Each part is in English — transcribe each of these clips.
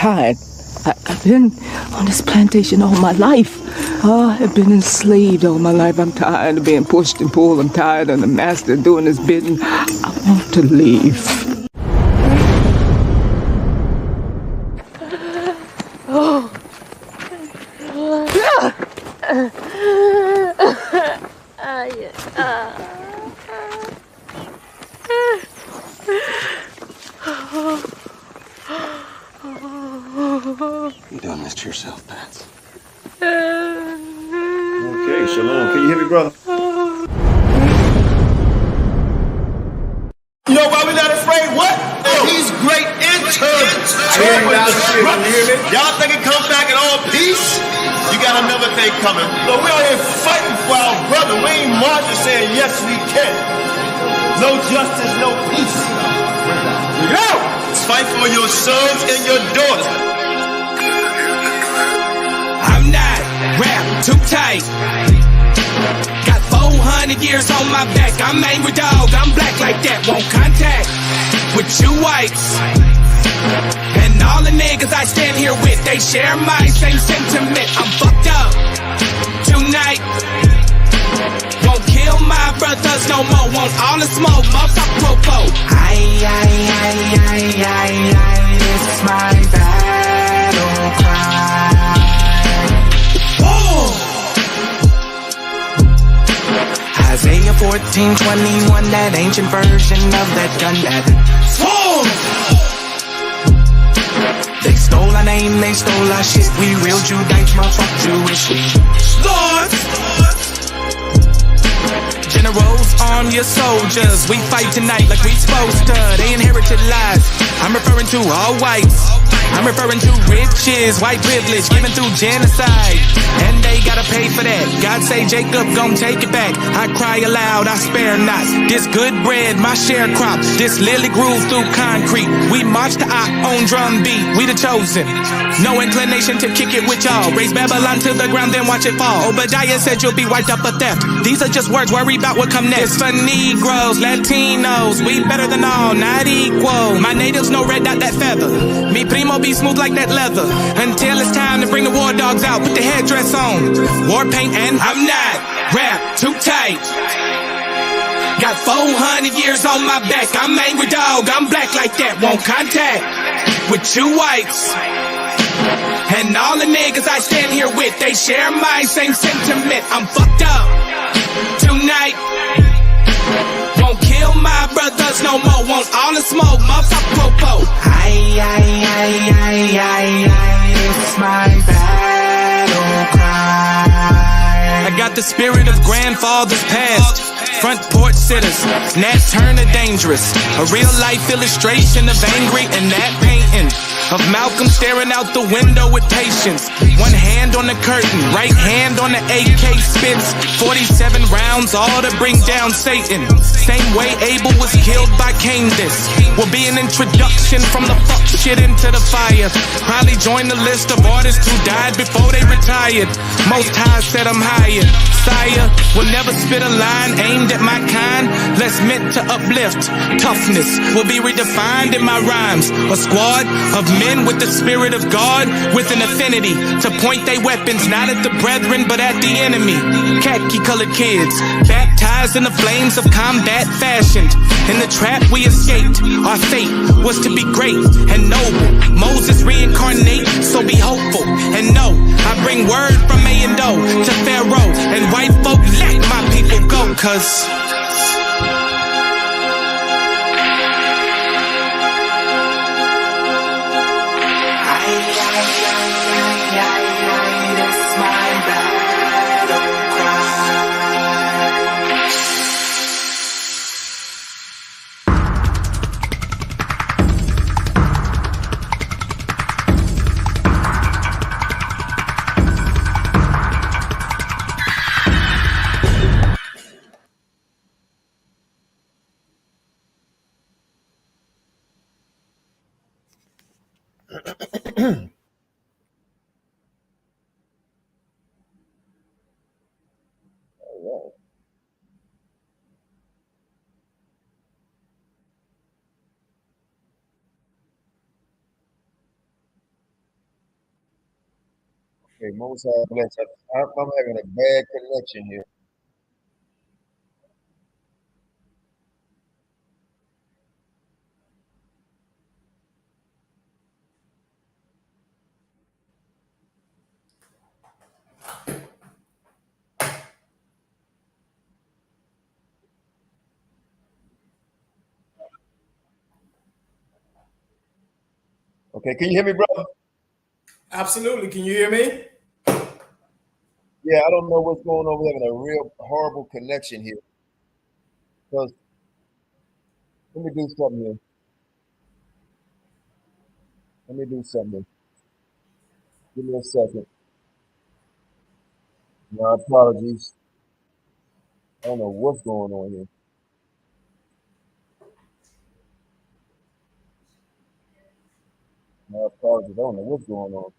tired. I've been on this plantation all my life. I've been enslaved all my life. I'm tired of being pushed and pulled. I'm tired of the master doing his bidding. I want to leave. You done this to yourself, Pats. Okay, Shalom. Can you hear me, brother? You know why we not afraid? What? He's great in turbulence. Y'all think it comes back in all peace? You got another thing coming. But we out here fighting for our brother. We ain't marching saying, yes, we can. No justice, no peace. Let's fight for your sons and your daughters. I'm not rap too tight. Got 400 years on my back. I'm angry dog. I'm black like that. Won't contact with you whites. And all the niggas I stand here with, they share my same sentiment. I'm fucked up tonight. Won't kill my brothers no more. Want all the smoke, motherfucker, popo. This is my battle cry. Isaiah 14:21, that ancient version of that gun that they stole our name, they stole our shit. We real Judites, motherfucker Jewish. We lords, generals, arm your soldiers. We fight tonight like we supposed to. They inherited lies. I'm referring to all whites. I'm referring to riches, white privilege, given through genocide. And they gotta pay for that. God say Jacob gon' take it back. I cry aloud, I spare not. This good bread, my sharecrop. This lily grew through concrete. We march the on drum beat. We the chosen. No inclination to kick it with y'all. Raise Babylon to the ground, then watch it fall. Obadiah said you'll be wiped up for theft. These are just words, worry about what come next. It's for Negroes, Latinos. We better than all, not equal. My natives no red dot that feather. Me primo be smooth like that leather. Until it's time to bring the war dogs out. Put the headdress on. War paint and I'm not rap too tight. Got 400 years on my back. I'm angry dog. I'm black like that. Won't contact with you whites. And all the niggas I stand here with, they share my same sentiment. I'm fucked up tonight. Won't kill my brothers no more. Want all the smoke, motherfucker, popo. It's my battle cry. I got the spirit of grandfathers past. Front porch sitters, Nat Turner dangerous. A real life illustration of angry and that painting. Of Malcolm staring out the window with patience. One hand on the curtain, right hand on the AK spits. 47 rounds, all to bring down Satan. Same way Abel was killed by Cain. This will be an introduction from the fuck shit into the fire. Probably join the list of artists who died before they retired. Most High said I'm higher. Sire will never spit a line aimed at my kind. Less meant to uplift. Toughness will be redefined in my rhymes. A squad of men with the spirit of God, with an affinity to point their weapons not at the brethren but at the enemy. Khaki colored kids, baptized in the flames of combat fashioned. In the trap we escaped, our fate was to be great and noble. Moses reincarnate, so be hopeful and know I bring word from A and O to Pharaoh and white folk. Let my people go, cause it's my battle Okay, most bless. I'm having a bad connection here. Okay, can you hear me, brother? Absolutely. Can you hear me? Yeah, I don't know what's going on. We're having a real horrible connection here. Because let me do something here. Let me do something. Give me a second. My apologies. I don't know what's going on here. My apologies. I don't know what's going on.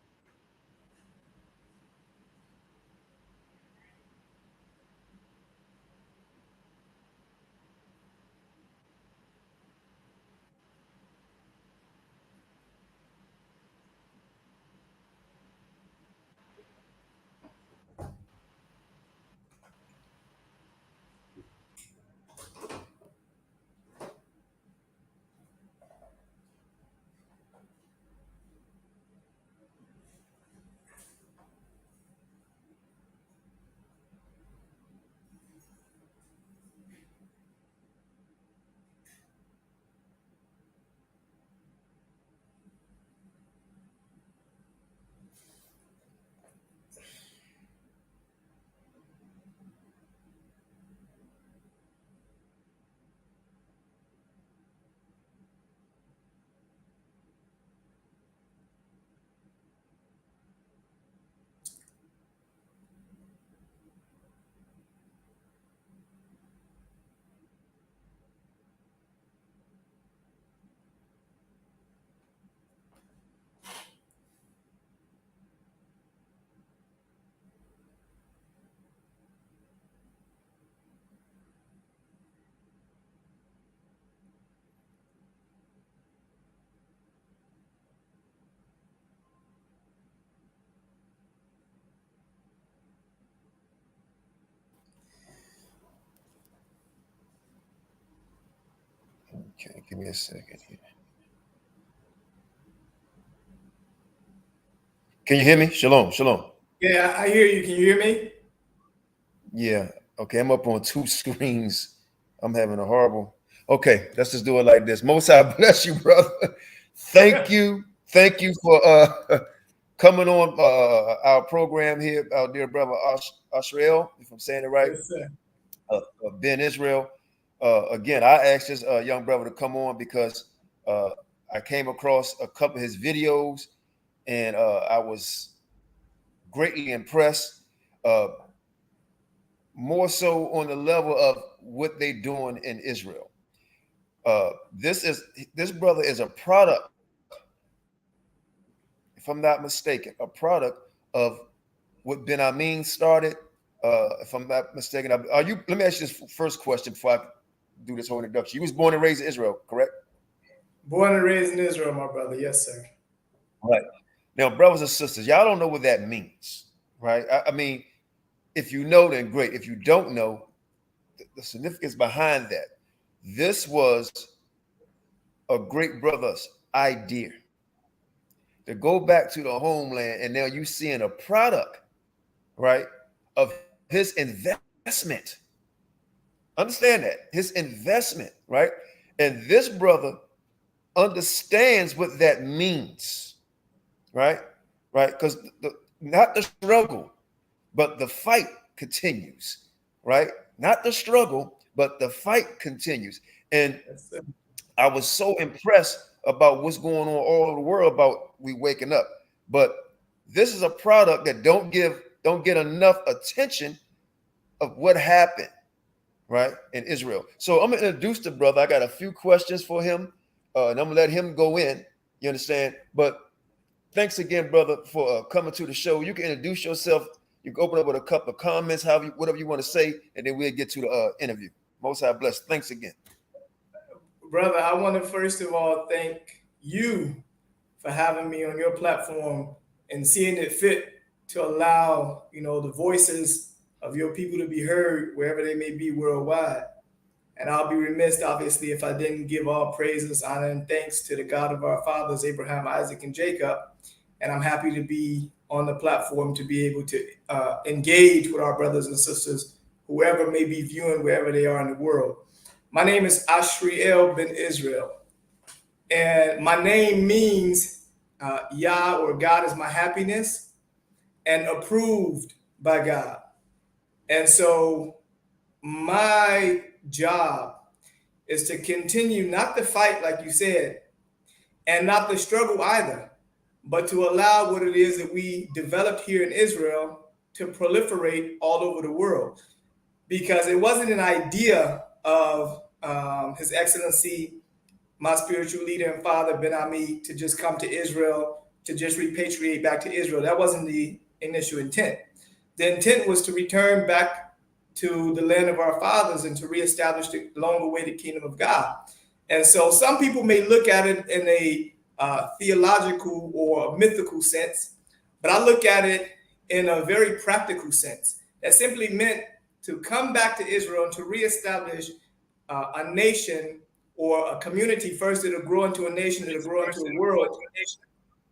Okay, give me a second here. Can you hear me? Shalom, shalom. Yeah, I hear you. Can you hear me? Yeah. Okay, I'm up on two screens. I'm having a horrible. Okay, let's just do it like this. Most High bless you, brother. Thank you. Thank you for coming on our program here, our dear brother Ashriel, if I'm saying it right. Yes, sir. Ben Israel. Again, I asked this young brother to come on because I came across a couple of his videos and I was greatly impressed. More so on the level of what they're doing in Israel. This brother is a product, if I'm not mistaken, a product of what Ben Amin started. If I'm not mistaken, are you? Let me ask you this first question before I do this whole introduction. You was born and raised in Israel, correct? Born and raised in Israel, my brother. Yes, sir. Right. Now, brothers and sisters, y'all don't know what that means, right? I mean, if you know, then great. If you don't know, the significance behind that, this was a great brother's idea to go back to the homeland, and now you seeing a product, right, of his investment. Understand that his investment, right? And this brother understands what that means, right? Right? Because not the struggle, but the fight continues, right? Not the struggle, but the fight continues. And Yes, sir. I was so impressed about what's going on all over the world about we waking up. But this is a product that don't get enough attention of what happened, right, in Israel. So I'm gonna introduce the brother. I got a few questions for him, and I'm gonna let him go in. You understand? But thanks again, brother, for coming to the show. You can introduce yourself. You can open up with a couple of comments, whatever you want to say, and then we'll get to the interview. Most High bless. Thanks again. Brother, I want to first of all thank you for having me on your platform and seeing it fit to allow, the voices of your people to be heard wherever they may be worldwide. And I'll be remiss, obviously, if I didn't give all praises, honor, and thanks to the God of our fathers, Abraham, Isaac, and Jacob. And I'm happy to be on the platform to be able to engage with our brothers and sisters, whoever may be viewing wherever they are in the world. My name is Ashriel ben Israel. And my name means Yah, or God is my happiness, and approved by God. And so my job is to continue not to fight, like you said, and not to struggle either, but to allow what it is that we developed here in Israel to proliferate all over the world. Because it wasn't an idea of His Excellency, my spiritual leader and father, Ben Ami, to just come to Israel, to just repatriate back to Israel. That wasn't the initial intent. The intent was to return back to the land of our fathers and to reestablish the long-awaited kingdom of God. And so some people may look at it in a theological or mythical sense, but I look at it in a very practical sense. That simply meant to come back to Israel and to reestablish a nation or a community first that'll grow into a nation, that'll grow into a world,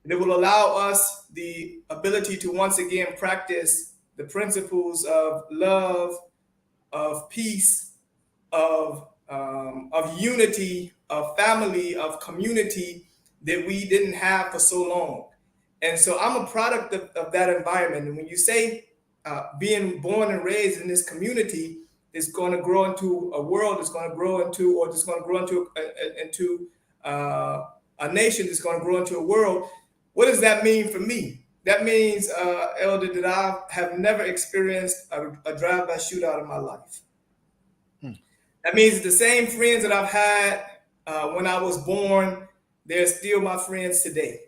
that will allow us the ability to once again practice the principles of love, of peace, of unity, of family, of community that we didn't have for so long. And so I'm a product of that environment. And when you say being born and raised in this community is going to grow into a world, is going to grow into, or just going to grow into a nation that's going to grow into a world, what does that mean for me? That means, Elder, that I have never experienced a drive-by shootout in my life. That means the same friends that I've had when I was born, they're still my friends today.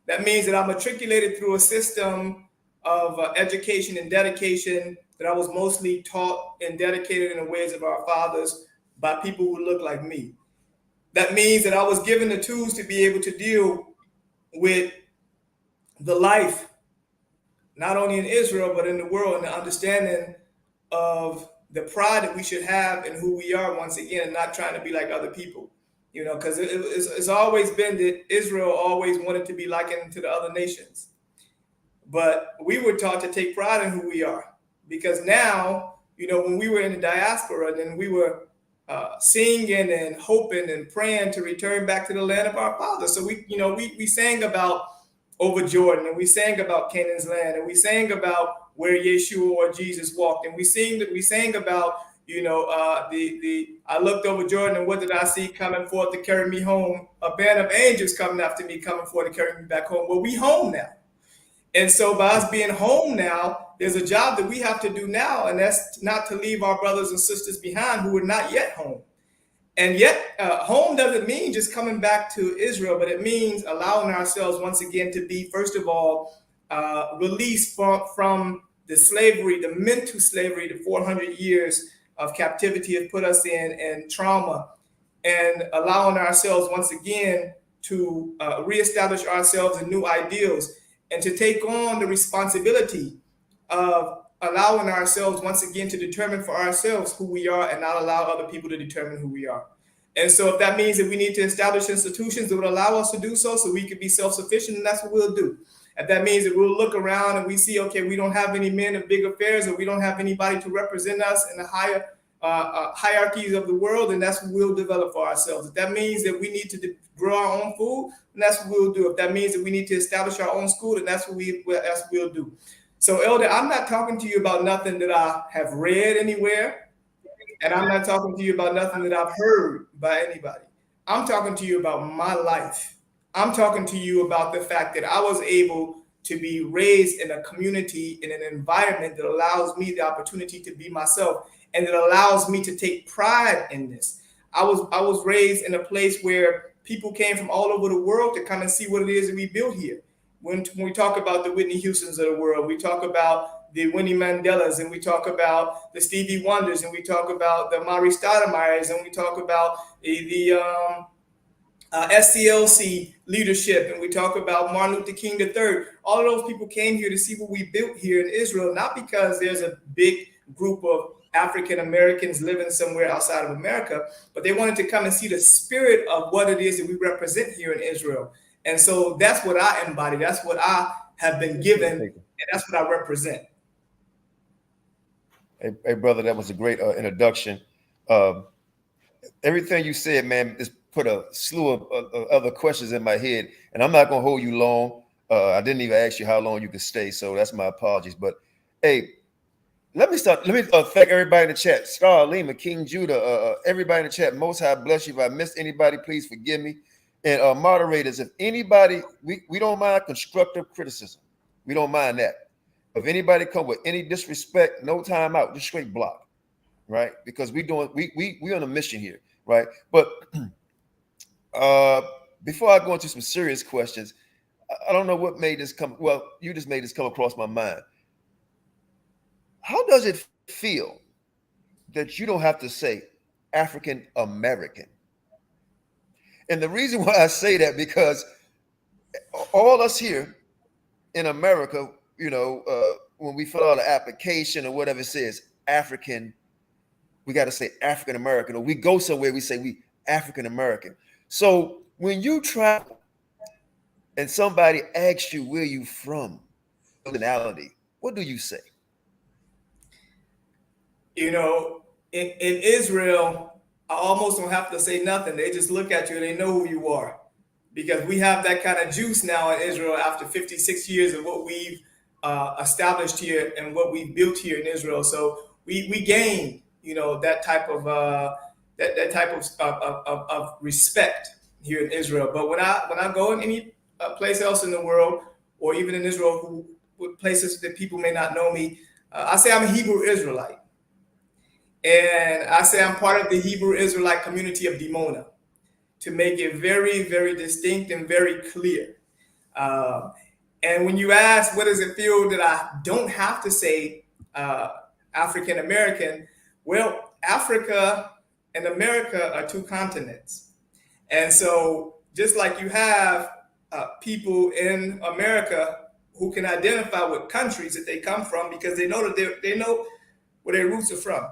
That means that I'm matriculated through a system of education and dedication that I was mostly taught and dedicated in the ways of our fathers by people who look like me. That means that I was given the tools to be able to deal with the life, not only in Israel, but in the world, and the understanding of the pride that we should have in who we are once again, and not trying to be like other people, because it's always been that Israel always wanted to be likened to the other nations. But we were taught to take pride in who we are, because now, when we were in the diaspora, then we were singing and hoping and praying to return back to the land of our fathers. So we sang about over Jordan, and we sang about Canaan's land, and we sang about where Yeshua or Jesus walked, and we sang about I looked over Jordan, and what did I see coming forth to carry me home? A band of angels coming after me, coming forth to carry me back home. Well, we home now. And so by us being home now, there's a job that we have to do now, and that's not to leave our brothers and sisters behind who are not yet home. And yet home doesn't mean just coming back to Israel, but it means allowing ourselves once again to be, first of all, released from the slavery, the mental slavery, the 400 years of captivity have put us in, and trauma, and allowing ourselves once again to reestablish ourselves in new ideals, and to take on the responsibility of allowing ourselves once again to determine for ourselves who we are and not allow other people to determine who we are. And so if that means that we need to establish institutions that would allow us to do so we can be self-sufficient, then that's what we'll do. If that means that we'll look around and we see, okay, we don't have any men of big affairs, or we don't have anybody to represent us in the higher hierarchies of the world, and that's what we'll develop for ourselves. If that means that we need to grow our own food, then that's what we'll do. If that means that we need to establish our own school, then that's what we'll do. So, Elder, I'm not talking to you about nothing that I have read anywhere, and I'm not talking to you about nothing that I've heard by anybody. I'm talking to you about my life. I'm talking to you about the fact that I was able to be raised in a community, in an environment that allows me the opportunity to be myself, and it allows me to take pride in this. I was raised in a place where people came from all over the world to come and see what it is that we built here. When we talk about the Whitney Houstons of the world, we talk about the Winnie Mandelas, and we talk about the Stevie Wonders, and we talk about the Mari Stoudemire's, and we talk about the SCLC leadership, and we talk about Martin Luther King III. All of those people came here to see what we built here in Israel, not because there's a big group of African Americans living somewhere outside of America, but they wanted to come and see the spirit of what it is that we represent here in Israel. And so that's what I embody. That's what I have been given, and that's what I represent. Hey, brother, that was a great introduction. Everything you said, man, is put a slew of other questions in my head, and I'm not going to hold you long. I didn't even ask you how long you could stay, so that's my apologies. But hey, let me start. Let me thank everybody in the chat. Scar, Lima, King Judah, everybody in the chat. Most High bless you. If I missed anybody, please forgive me. And moderators, if anybody, we don't mind constructive criticism. We don't mind that. If anybody come with any disrespect, no time out, just straight block, right? Because we on a mission here, right? But before I go into some serious questions, I don't know what made this come. Well, you just made this come across my mind. How does it feel that you don't have to say African American? And the reason why I say that, because all us here in America, when we fill out an application or whatever it says African, we got to say African American, or we go somewhere, we say we African American. So when you travel and somebody asks you where you from, nationality, what do you say? In Israel, I almost don't have to say nothing. They just look at you and they know who you are, because we have that kind of juice now in Israel after 56 years of what we've established here and what we've built here in Israel. So we gain, that type of that type of respect here in Israel. But when I go in any place else in the world, or even in Israel, places that people may not know me, I say I'm a Hebrew Israelite. And I say I'm part of the Hebrew Israelite community of Dimona, to make it very, very distinct and very clear. And when you ask, what does it feel that I don't have to say African American? Well, Africa and America are two continents. And so just like you have people in America who can identify with countries that they come from, because they know that they know where their roots are from.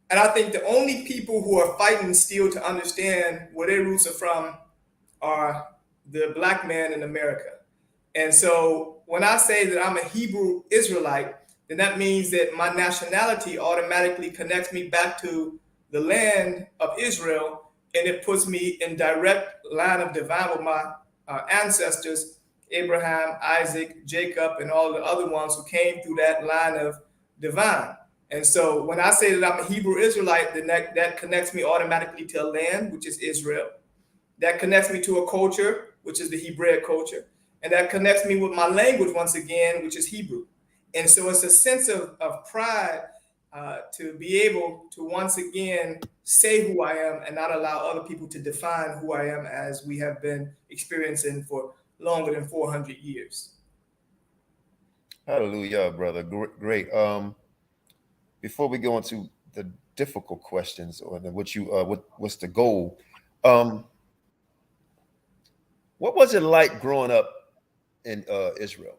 And I think the only people who are fighting still to understand where their roots are from are the Black man in America. And so when I say that I'm a Hebrew Israelite, then that means that my nationality automatically connects me back to the land of Israel, and it puts me in direct line of divine with my ancestors, Abraham, Isaac, Jacob, and all the other ones who came through that line of divine. And so when I say that I'm a Hebrew Israelite, then that connects me automatically to a land, which is Israel. That connects me to a culture, which is the Hebraic culture. And that connects me with my language once again, which is Hebrew. And so it's a sense of pride to be able to once again say who I am and not allow other people to define who I am, as we have been experiencing for longer than 400 years. Hallelujah, brother. Great. Before we go into the difficult questions, or what's the goal? What was it like growing up in Israel?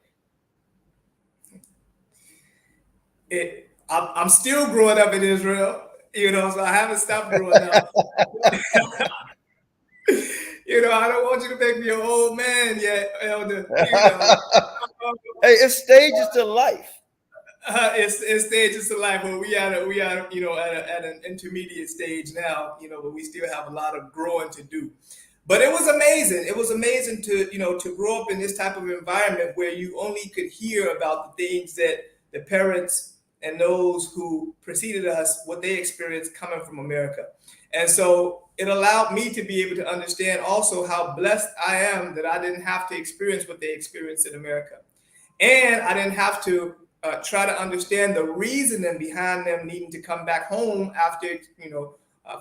I'm still growing up in Israel, so I haven't stopped growing up. I don't want you to make me an old man yet, Elder. Hey, it's stages to life. It's stages to life, but we are at an intermediate stage now, but we still have a lot of growing to do. But it was amazing. It was amazing to grow up in this type of environment where you only could hear about the things that the parents and those who preceded us, what they experienced coming from America. And so it allowed me to be able to understand also how blessed I am that I didn't have to experience what they experienced in America. And I didn't have to try to understand the reasoning behind them needing to come back home after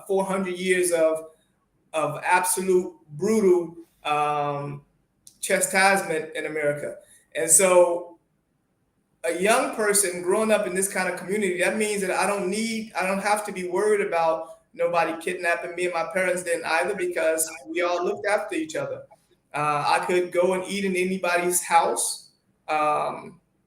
400 years of absolute brutal chastisement in America. And so a young person growing up in this kind of community, that means that I don't have to be worried about nobody kidnapping me, and my parents didn't either, because we all looked after each other. I could go and eat in anybody's house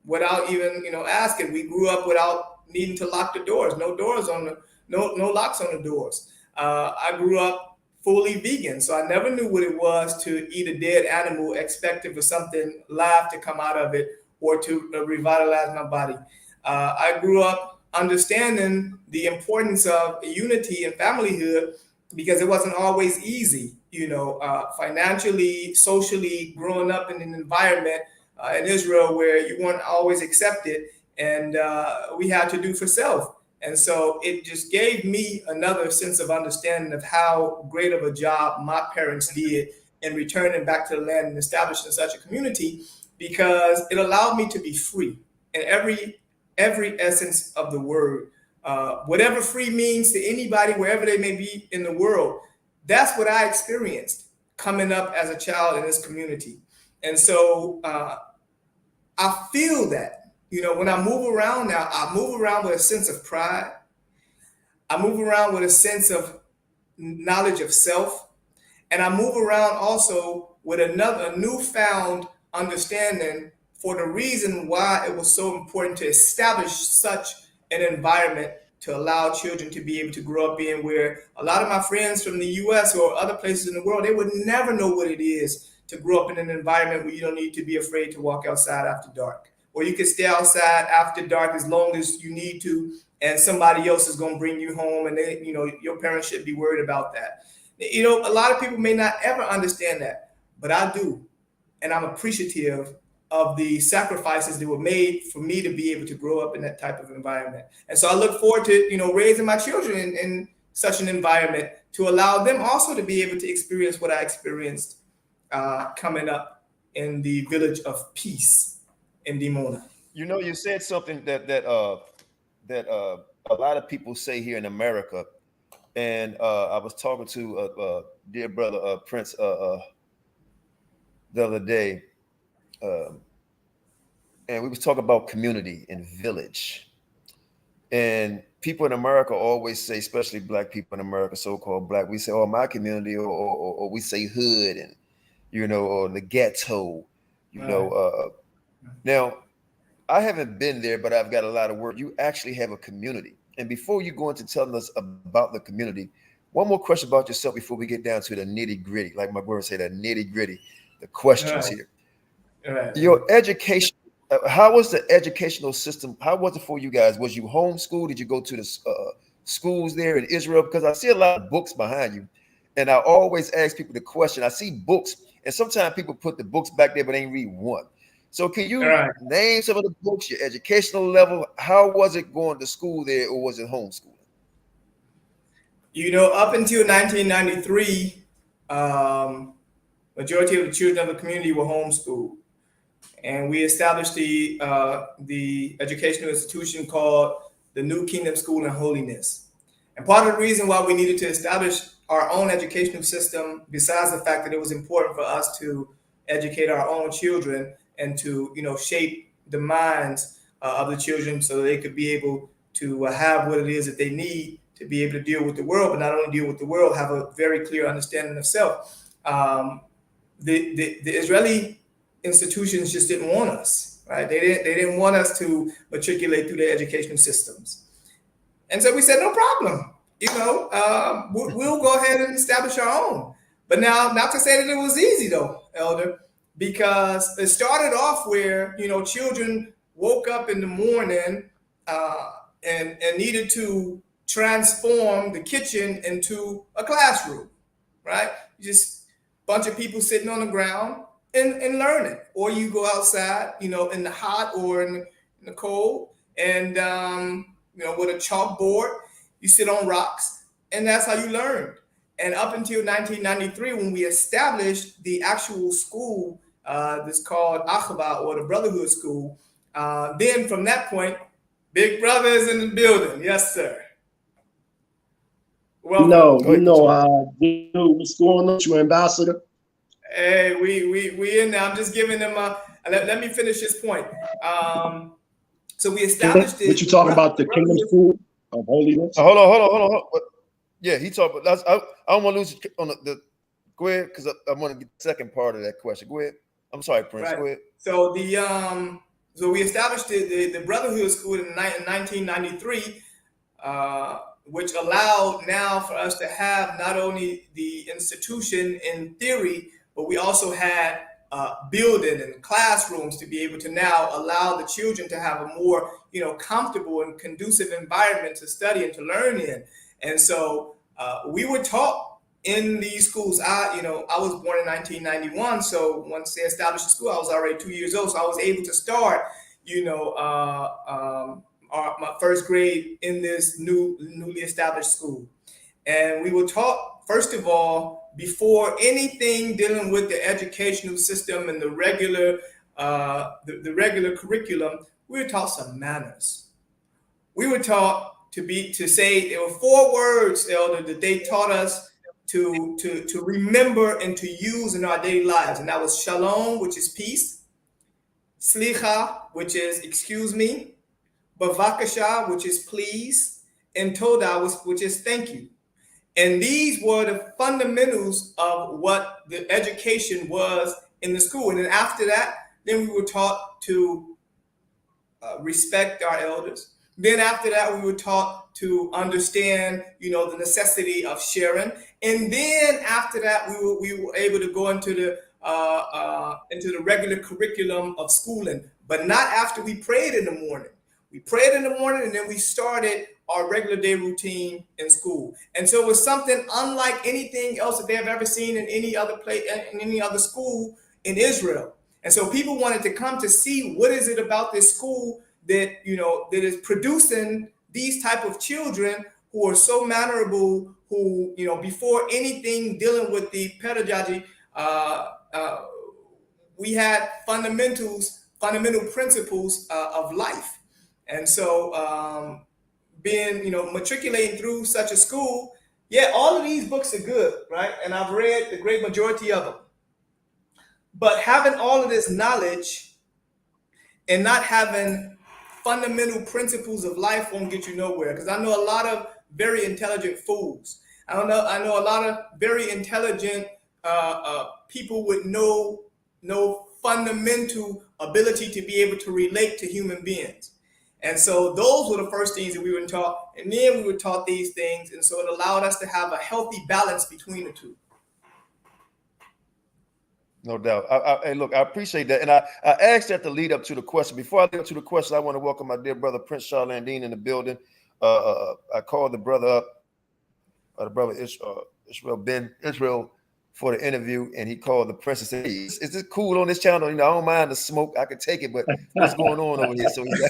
without even, asking. We grew up without needing to lock the doors. No doors on the no locks on the doors. I grew up fully vegan, so I never knew what it was to eat a dead animal, expecting for something live to come out of it or to revitalize my body. I grew up understanding the importance of unity and familyhood, because it wasn't always easy, financially, socially, growing up in an environment in Israel where you weren't always accepted, and we had to do for self. And so it just gave me another sense of understanding of how great of a job my parents did in returning back to the land and establishing such a community, because it allowed me to be free in every essence of the word. Whatever free means to anybody, wherever they may be in the world, that's what I experienced coming up as a child in this community. And so I feel that, when I move around now, I move around with a sense of pride. I move around with a sense of knowledge of self. And I move around also with a newfound understanding for the reason why it was so important to establish such an environment to allow children to be able to grow up in, where a lot of my friends from the US or other places in the world, they would never know what it is to grow up in an environment where you don't need to be afraid to walk outside after dark, or you can stay outside after dark as long as you need to, and somebody else is going to bring you home, and they, your parents should be worried about that. A lot of people may not ever understand that, but I do. And I'm appreciative of the sacrifices that were made for me to be able to grow up in that type of environment. And so I look forward to, raising my children in such an environment to allow them also to be able to experience what I experienced coming up in the village of peace in Dimona. You said something that a lot of people say here in America. And I was talking to a dear brother, Prince, the other day, and we was talking about community and village. And people in America always say, especially Black people in America, so-called Black, we say, "Oh, my community," or we say hood, and or the ghetto, Now, I haven't been there, but I've got a lot of work. You actually have a community. And before you go into telling us about the community, one more question about yourself before we get down to the nitty gritty. Like my brother said, the nitty gritty, the questions here. Right. Your education, how was the educational system? How was it for you guys? Was you homeschooled? Did you go to the schools there in Israel? Because I see a lot of books behind you. And I always ask people the question. I see books, and sometimes people put the books back there, but they ain't read one. So can you name some of the books, your educational level? How was it going to school there, or was it homeschooling? Up until 1993, majority of the children of the community were homeschooled. And we established the educational institution called the New Kingdom School in Holiness. And part of the reason why we needed to establish our own educational system, besides the fact that it was important for us to educate our own children and to, shape the minds of the children so they could be able to have what it is that they need to be able to deal with the world, but not only deal with the world, have a very clear understanding of self. The Israeli institutions just didn't want us, right? They didn't want us to matriculate through their educational systems. And so we said, no problem. We'll go ahead and establish our own. But now, not to say that it was easy though, Elder, because it started off where, children woke up in the morning and needed to transform the kitchen into a classroom, right? Just a bunch of people sitting on the ground and learning. Or you go outside, in the hot or in the cold, and, with a chalkboard, you sit on rocks, and that's how you learned. And up until 1993, when we established the actual school, that's called Achava, or the Brotherhood School, then from that point, Big Brother is in the building. Yes, sir. Well, what's going on, you ambassador? Hey, we in there. I'm just giving them let me finish this point. So we established it. What you talking about, the Kingdom School of Holiness? Hold on. Yeah, he talked about. I don't want to lose on the go ahead, because I want to get the second part of that question. Go ahead. I'm sorry, Prince. Right. Go ahead. So so we established the Brotherhood School in 1993, which allowed now for us to have not only the institution in theory, but we also had building and classrooms to be able to now allow the children to have a more, comfortable and conducive environment to study and to learn in. And so we were taught in these schools. I was born in 1991. So once they established the school, I was already 2 years old. So I was able to start, my first grade in this newly established school. And we were taught, first of all, before anything dealing with the educational system and the regular curriculum, we were taught some manners. We were taught to say, there were 4 words, Elder, that they taught us to remember and to use in our daily lives. And that was shalom, which is peace, slicha, which is excuse me, bavakasha, which is please, and toda, which is thank you. And these were the fundamentals of what the education was in the school. And then after that, then we were taught to respect our elders. Then after that, we were taught to understand, the necessity of sharing. And then after that, we were able to go into the regular curriculum of schooling, but not after we prayed in the morning. We prayed in the morning, and then we started our regular day routine in school. And so it was something unlike anything else that they have ever seen in any other place, in any other school in Israel. And so people wanted to come to see what is it about this school that that is producing these type of children who are so mannerable, who before anything dealing with the pedagogy, we had fundamental principles of life. And so matriculating through such a school, all of these books are good, right? And I've read the great majority of them. But having all of this knowledge and not having fundamental principles of life won't get you nowhere. Because I know a lot of very intelligent fools. I know a lot of very intelligent people with no fundamental ability to be able to relate to human beings. And so those were the first things that we were taught. And then we were taught these things. And so it allowed us to have a healthy balance between the two. No doubt. Hey, look, I appreciate that. And I asked that to lead up to the question. Before I lead up to the question, I want to welcome my dear brother, Prince Charlandine, in the building. I called the brother up, the brother Israel, for the interview, and he called the prince and said, hey, is this cool on this channel? I don't mind the smoke. I can take it, but what's going on over here? So he's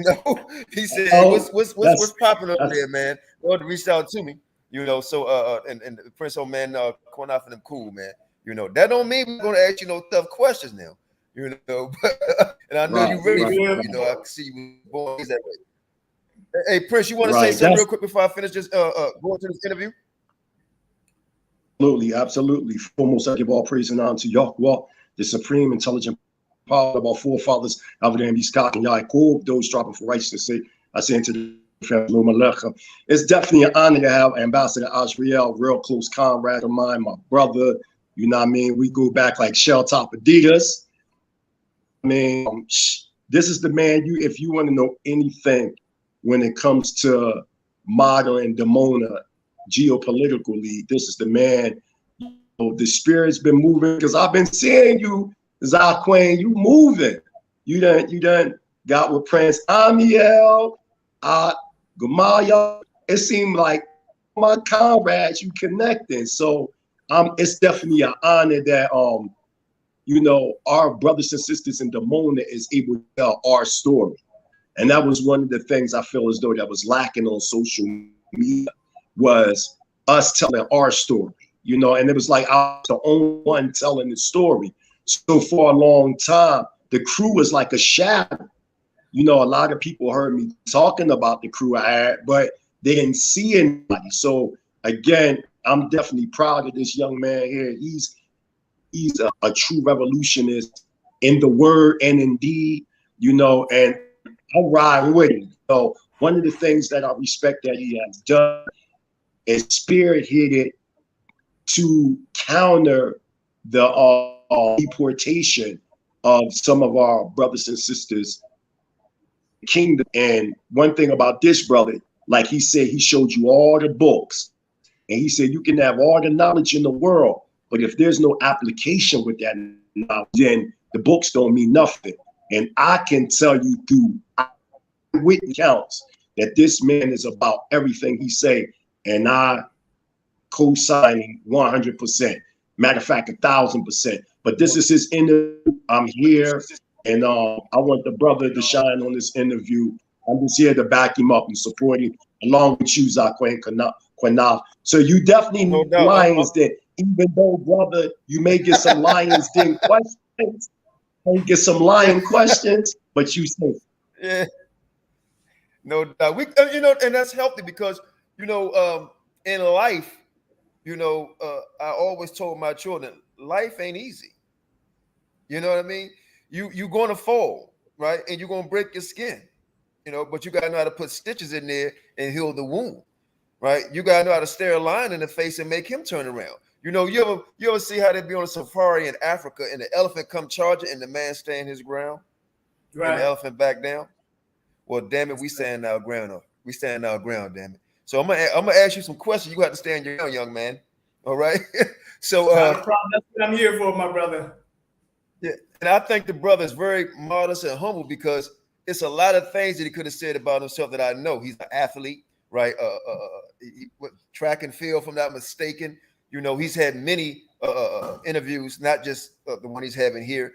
like, he said, hey, what's popping up there, man? Lord reached out to me, so and the Prince, man, Qanath and them cool, man. That don't mean we're gonna ask you no tough questions now, but, and I know you really I can see you born that way. Hey, Prince, you want to say something real quick before I finish this going to this interview? Absolutely. Foremost, I give all praise and honor to Yahweh, the supreme intelligent power of our forefathers, Abraham, Yitzchak, and Yaakov, those striving for righteousness' sake. I say into the family, it's definitely an honor to have Ambassador Ashriel, real close comrade of mine, my brother. You know what I mean? We go back like shell top Adidas. I mean, this is the man. If you want to know anything when it comes to modeling Demona geopolitically, this is the man. The spirit's been moving because I've been seeing you, Zaquan, you moving. You done got with Prince Amiel, Gamaya. It seemed like my comrades, you connecting. So it's definitely an honor that our brothers and sisters in Demona is able to tell our story. And that was one of the things I feel as though that was lacking on social media, was us telling our story, and it was like I was the only one telling the story. So for a long time, the crew was like a shadow. A lot of people heard me talking about the crew I had, but they didn't see anybody. So again, I'm definitely proud of this young man here. He's a true revolutionist in the word and in deed, and I ride with him. So one of the things that I respect that he has done and spearheaded to counter the deportation of some of our brothers and sisters kingdom. And one thing about this brother, like he said, he showed you all the books, and he said you can have all the knowledge in the world, but if there's no application with that knowledge, then the books don't mean nothing. And I can tell you through witness accounts that this man is about everything he say, and I co-signing 100%. Matter of fact, 1,000%. But this is his interview. I'm here, and I want the brother to shine on this interview. I'm just here to back him up and support him, along with you, Zaquin Qanath. So you definitely need Lions Den. Even though, brother, you may get some Lions Den questions, you get some lion questions, but you say, yeah, no doubt. We, and that's healthy because, in life, I always told my children, life ain't easy. You know what I mean? You're going to fall, right? And you're going to break your skin, but you got to know how to put stitches in there and heal the wound, right? You got to know how to stare a lion in the face and make him turn around. You ever see how they be on a safari in Africa and the elephant come charging and the man stand his ground, right? And the elephant back down? Well, damn it, we stand our ground up. We stand our ground, damn it. So I'm gonna ask you some questions. You have to stand your ground, young man. All right. So that's what I'm here for, my brother. Yeah, and I think the brother is very modest and humble because it's a lot of things that he could have said about himself that I know. He's an athlete, right? Track and field, if I'm not mistaken. He's had many interviews, not just the one he's having here.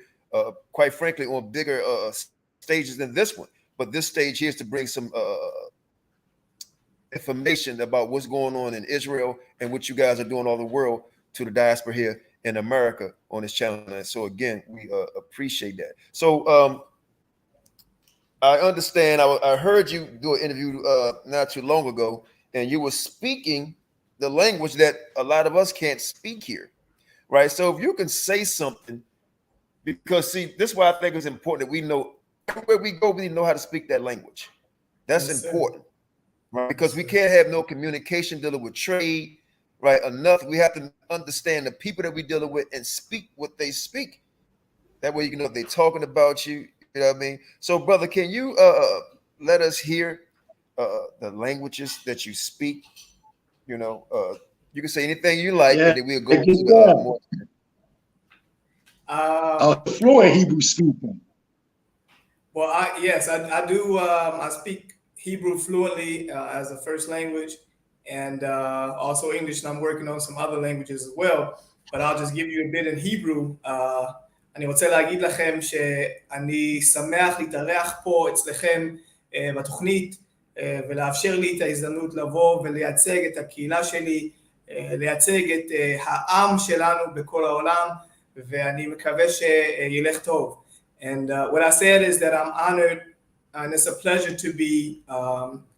Quite frankly, on bigger stages than this one. But this stage here is to bring some information about what's going on in Israel and what you guys are doing all the world to the diaspora here in America on this channel. And so again, we appreciate that. So I understand. I heard you do an interview not too long ago, and you were speaking the language that a lot of us can't speak here, right? So if you can say something, because see, this is why I think it's important that we know everywhere we go, we know how to speak that language. That's important, right? Because we can't have no communication dealing with trade, right? Enough. We have to understand the people that we're dealing with and speak what they speak. That way you can know if they're talking about you. You know what I mean? So, brother, can you let us hear the languages that you speak? You can say anything you like, and then we'll go into more. Fluent Hebrew speaker. Well, I do. I speak Hebrew fluently as a first language, and also English, and I'm working on some other languages as well. But I'll just give you a bit in Hebrew. אני רוצה להגיד לכם שאני שמח להתארח פה אצלכם בתוכנית, ולאפשר לי את ההזדמנות לבוא ולייצג את הקהילה שלי, לייצג את העם שלנו בכל העולם, ואני מקווה שילך טוב. And what I said is that I'm honored, and it's a pleasure to be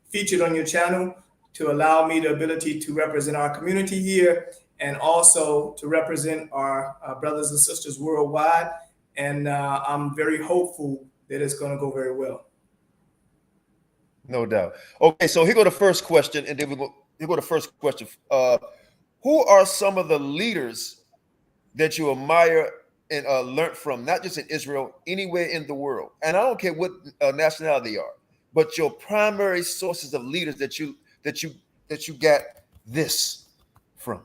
featured on your channel, to allow me the ability to represent our community here, and also to represent our brothers and sisters worldwide. And I'm very hopeful that it's going to go very well. No doubt. Okay, so here go the first question, and then here go the first question. Who are some of the leaders that you admire and learn from, not just in Israel, anywhere in the world? And I don't care what nationality they are, but your primary sources of leaders that you got this from.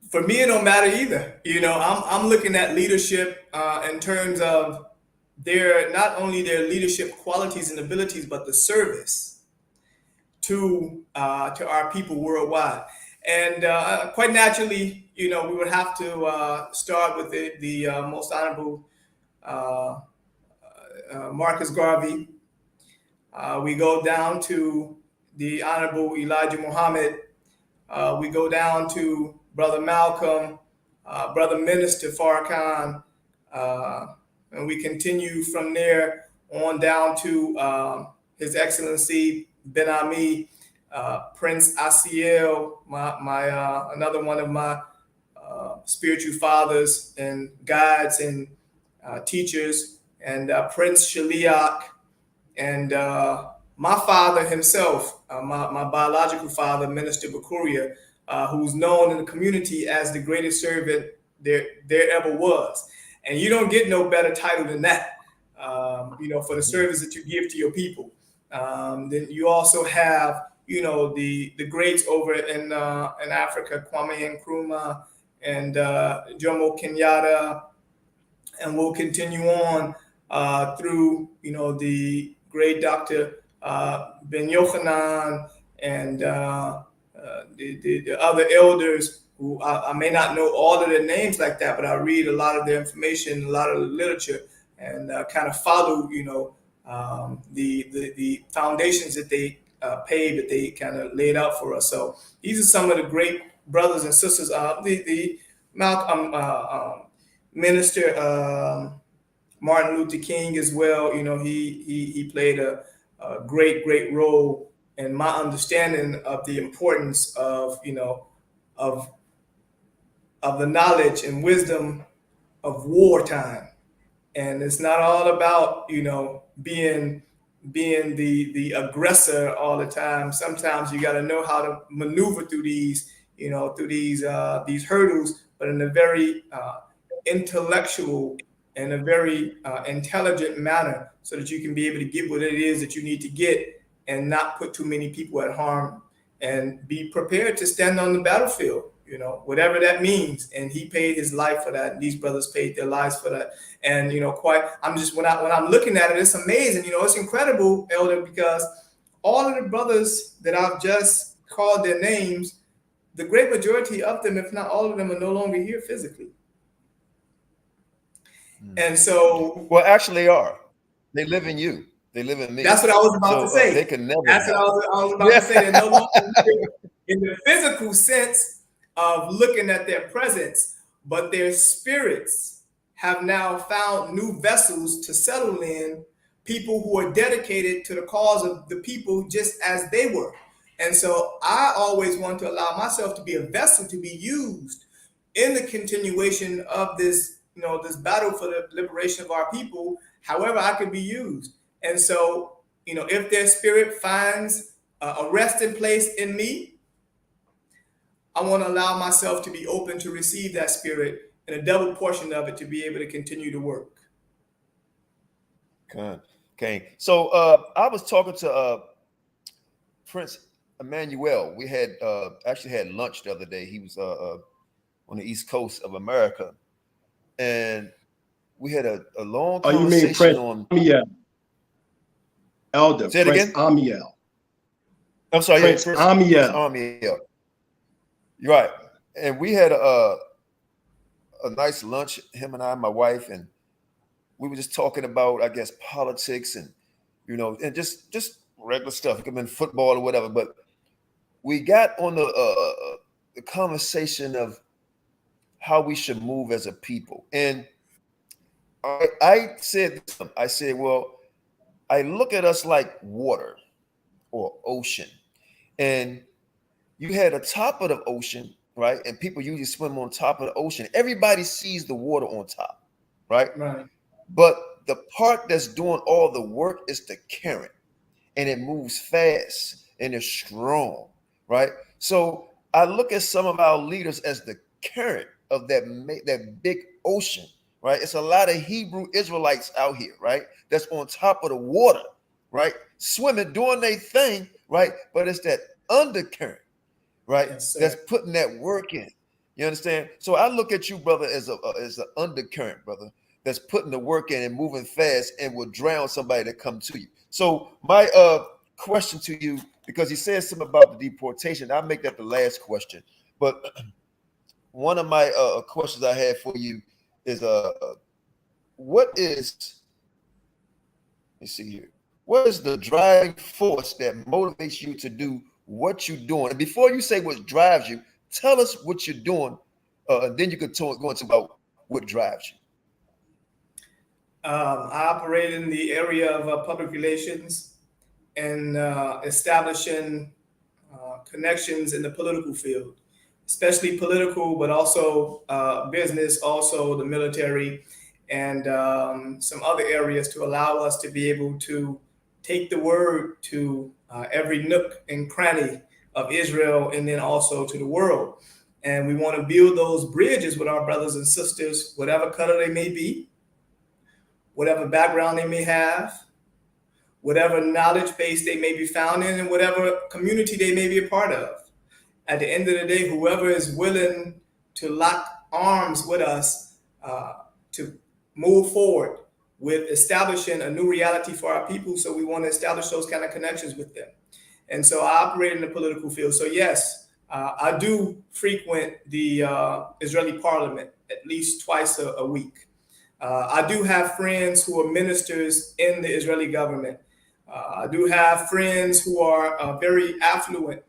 For me, it don't matter either. I'm looking at leadership in terms of not only their leadership qualities and abilities, but the service to our people worldwide. And quite naturally, we would have to start with the most honorable Marcus Garvey. We go down to the honorable Elijah Muhammad. We go down to Brother Malcolm, Brother Minister Farrakhan, and we continue from there on down to His Excellency Ben Ami, Prince Ashriel, my another one of my spiritual fathers and guides and teachers, and Prince Shaliach, and my father himself, my biological father, Minister Bakuria, who's known in the community as the greatest servant there ever was. And you don't get no better title than that, for the service that you give to your people. Then you also have, the greats over in Africa, Kwame Nkrumah and Jomo Kenyatta, and we'll continue on through, the great Dr. Ben Yochanan and the other elders who I may not know all of their names like that, but I read a lot of their information, a lot of the literature, and kind of follow, the foundations that they paved, that they kind of laid out for us. So these are some of the great brothers and sisters. The Malcolm Minister Martin Luther King as well. He played a great role in my understanding of the importance of of the knowledge and wisdom of wartime. And it's not all about being the aggressor all the time. Sometimes you got to know how to maneuver through these hurdles, but in a very intellectual and a very intelligent manner, so that you can be able to get what it is that you need to get and not put too many people at harm, and be prepared to stand on the battlefield, whatever that means. And he paid his life for that. These brothers paid their lives for that. And when I'm looking at it, it's amazing. It's incredible, Elder, because all of the brothers that I've just called their names, the great majority of them, if not all of them, are no longer here physically. And so, well, actually, they are. They live in you. They live in me. That's what I was about to say. They can never. That's what I was about to say. They're no longer in the physical sense of looking at their presence, but their spirits have now found new vessels to settle in, people who are dedicated to the cause of the people, just as they were. And so I always want to allow myself to be a vessel to be used in the continuation of this, this battle for the liberation of our people, however I could be used. And so, if their spirit finds a resting place in me, I want to allow myself to be open to receive that spirit and a double portion of it to be able to continue to work. Okay. So I was talking to Prince Emmanuel. We had actually had lunch the other day. He was on the East Coast of America, and we had a long conversation Prince on Amiel. Elder Say it Prince again? Amiel. I'm sorry, Prince Amiel. Amiel. You're right. And we had a nice lunch, him and I, my wife, and we were just talking about, I guess, politics and and just regular stuff. It could have been football or whatever. But we got on the conversation of how we should move as a people. And I said, well, I look at us like water or ocean. And you had the top of the ocean, right? And people usually swim on top of the ocean. Everybody sees the water on top, right? Right. But the part that's doing all the work is the current, and it moves fast and it's strong, right? So I look at some of our leaders as the current of that big ocean, right? It's a lot of Hebrew Israelites out here, right? That's on top of the water, right? Swimming, doing their thing, right? But it's that undercurrent, right? Yes, sir. That's putting that work in. You understand? So I look at you, brother, as an undercurrent, brother, that's putting the work in and moving fast and will drown somebody that come to you. So my question to you, because he said something about the deportation, I'll make that the last question. But one of my questions I had for you is, what is the driving force that motivates you to do what you're doing? And before you say what drives you, tell us what you're doing, and then you can go into about what drives you. I operate in the area of public relations and establishing connections in the political field, especially political, but also business, also the military, and some other areas to allow us to be able to take the word to every nook and cranny of Israel, and then also to the world. And we want to build those bridges with our brothers and sisters, whatever color they may be, whatever background they may have, whatever knowledge base they may be found in, and whatever community they may be a part of. At the end of the day, whoever is willing to lock arms with us to move forward with establishing a new reality for our people. So we want to establish those kind of connections with them. And so I operate in the political field. So yes, I do frequent the Israeli parliament at least twice a week. I do have friends who are ministers in the Israeli government. I do have friends who are very affluent,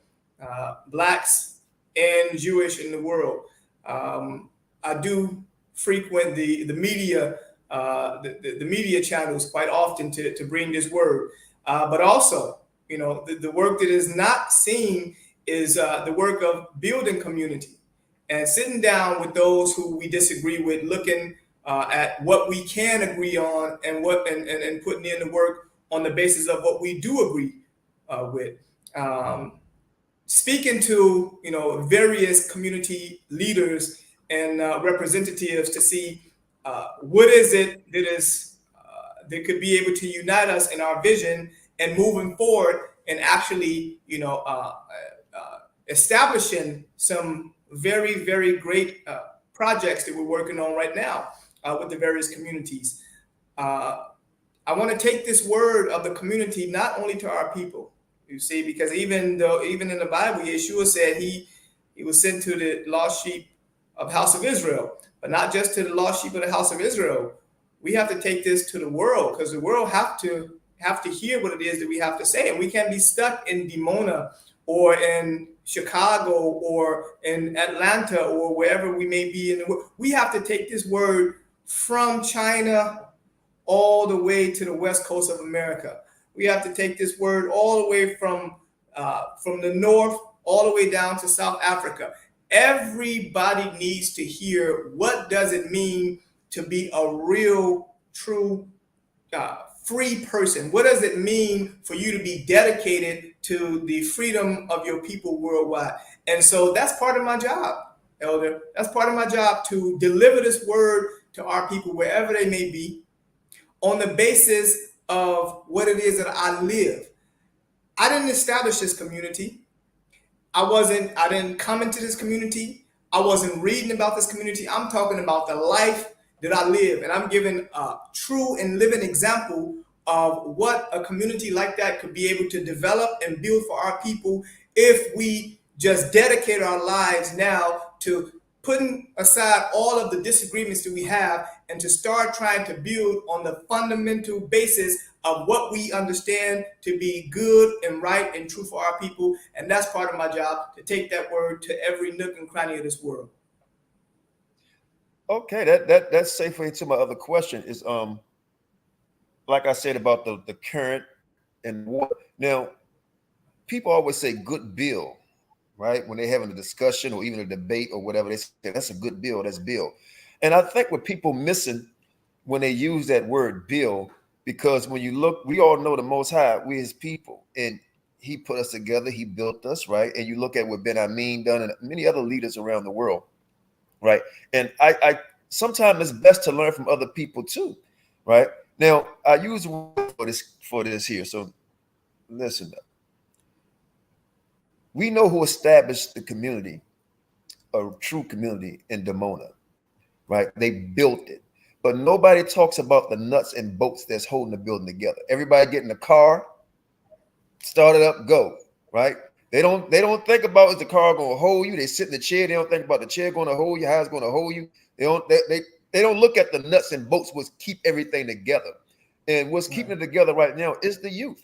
Blacks and Jewish in the world. I do frequent the media, the media channels quite often to bring this word. But also, the work that is not seen is the work of building community and sitting down with those who we disagree with, looking at what we can agree on and putting in the work on the basis of what we do agree with. Speaking to various community leaders and representatives to see what is it that could be able to unite us in our vision and moving forward and actually establishing some very, very great projects that we're working on right now with the various communities. I want to take this word of the community not only to our people, you see, because even in the Bible, Yeshua said he was sent to the lost sheep of the house of Israel, but not just to the lost sheep of the house of Israel. We have to take this to the world, because the world have to hear what it is that we have to say, and we can't be stuck in Dimona or in Chicago or in Atlanta or wherever we may be in the world. We have to take this word from China all the way to the west coast of America. We have to take this word all the way from the north all the way down to South Africa. Everybody needs to hear, what does it mean to be a real, true, free person? What does it mean for you to be dedicated to the freedom of your people worldwide? And so that's part of my job, Elder. That's part of my job, to deliver this word to our people wherever they may be, on the basis of what it is that I live. I didn't establish this community. I didn't come into this community. I wasn't reading about this community. I'm talking about the life that I live. And I'm giving a true and living example of what a community like that could be able to develop and build for our people if we just dedicate our lives now to putting aside all of the disagreements that we have and to start trying to build on the fundamental basis of what we understand to be good and right and true for our people. And that's part of my job, to take that word to every nook and cranny of this world. Okay, that's safely into my other question is, like I said about the current and what. Now, people always say good bill, right? When they're having a discussion or even a debate or whatever, they say that's a good bill, that's bill. And I think what people missing when they use that word bill, because when you look, we all know the Most High, we his people, and he put us together, he built us, right? And you look at what Ben Amin done and many other leaders around the world, right? And I sometimes it's best to learn from other people too, right? Now, I use for this here, so listen up. We know who established the community, a true community in Dimona, right? They built it, but nobody talks about the nuts and bolts that's holding the building together. Everybody get in the car, start it up, go, right? They don't think about, is the car going to hold you? They sit in the chair. They don't think about the chair going to hold you, how it's going to hold you. They don't look at the nuts and bolts, which keep everything together. And what's keeping it together right now is the youth,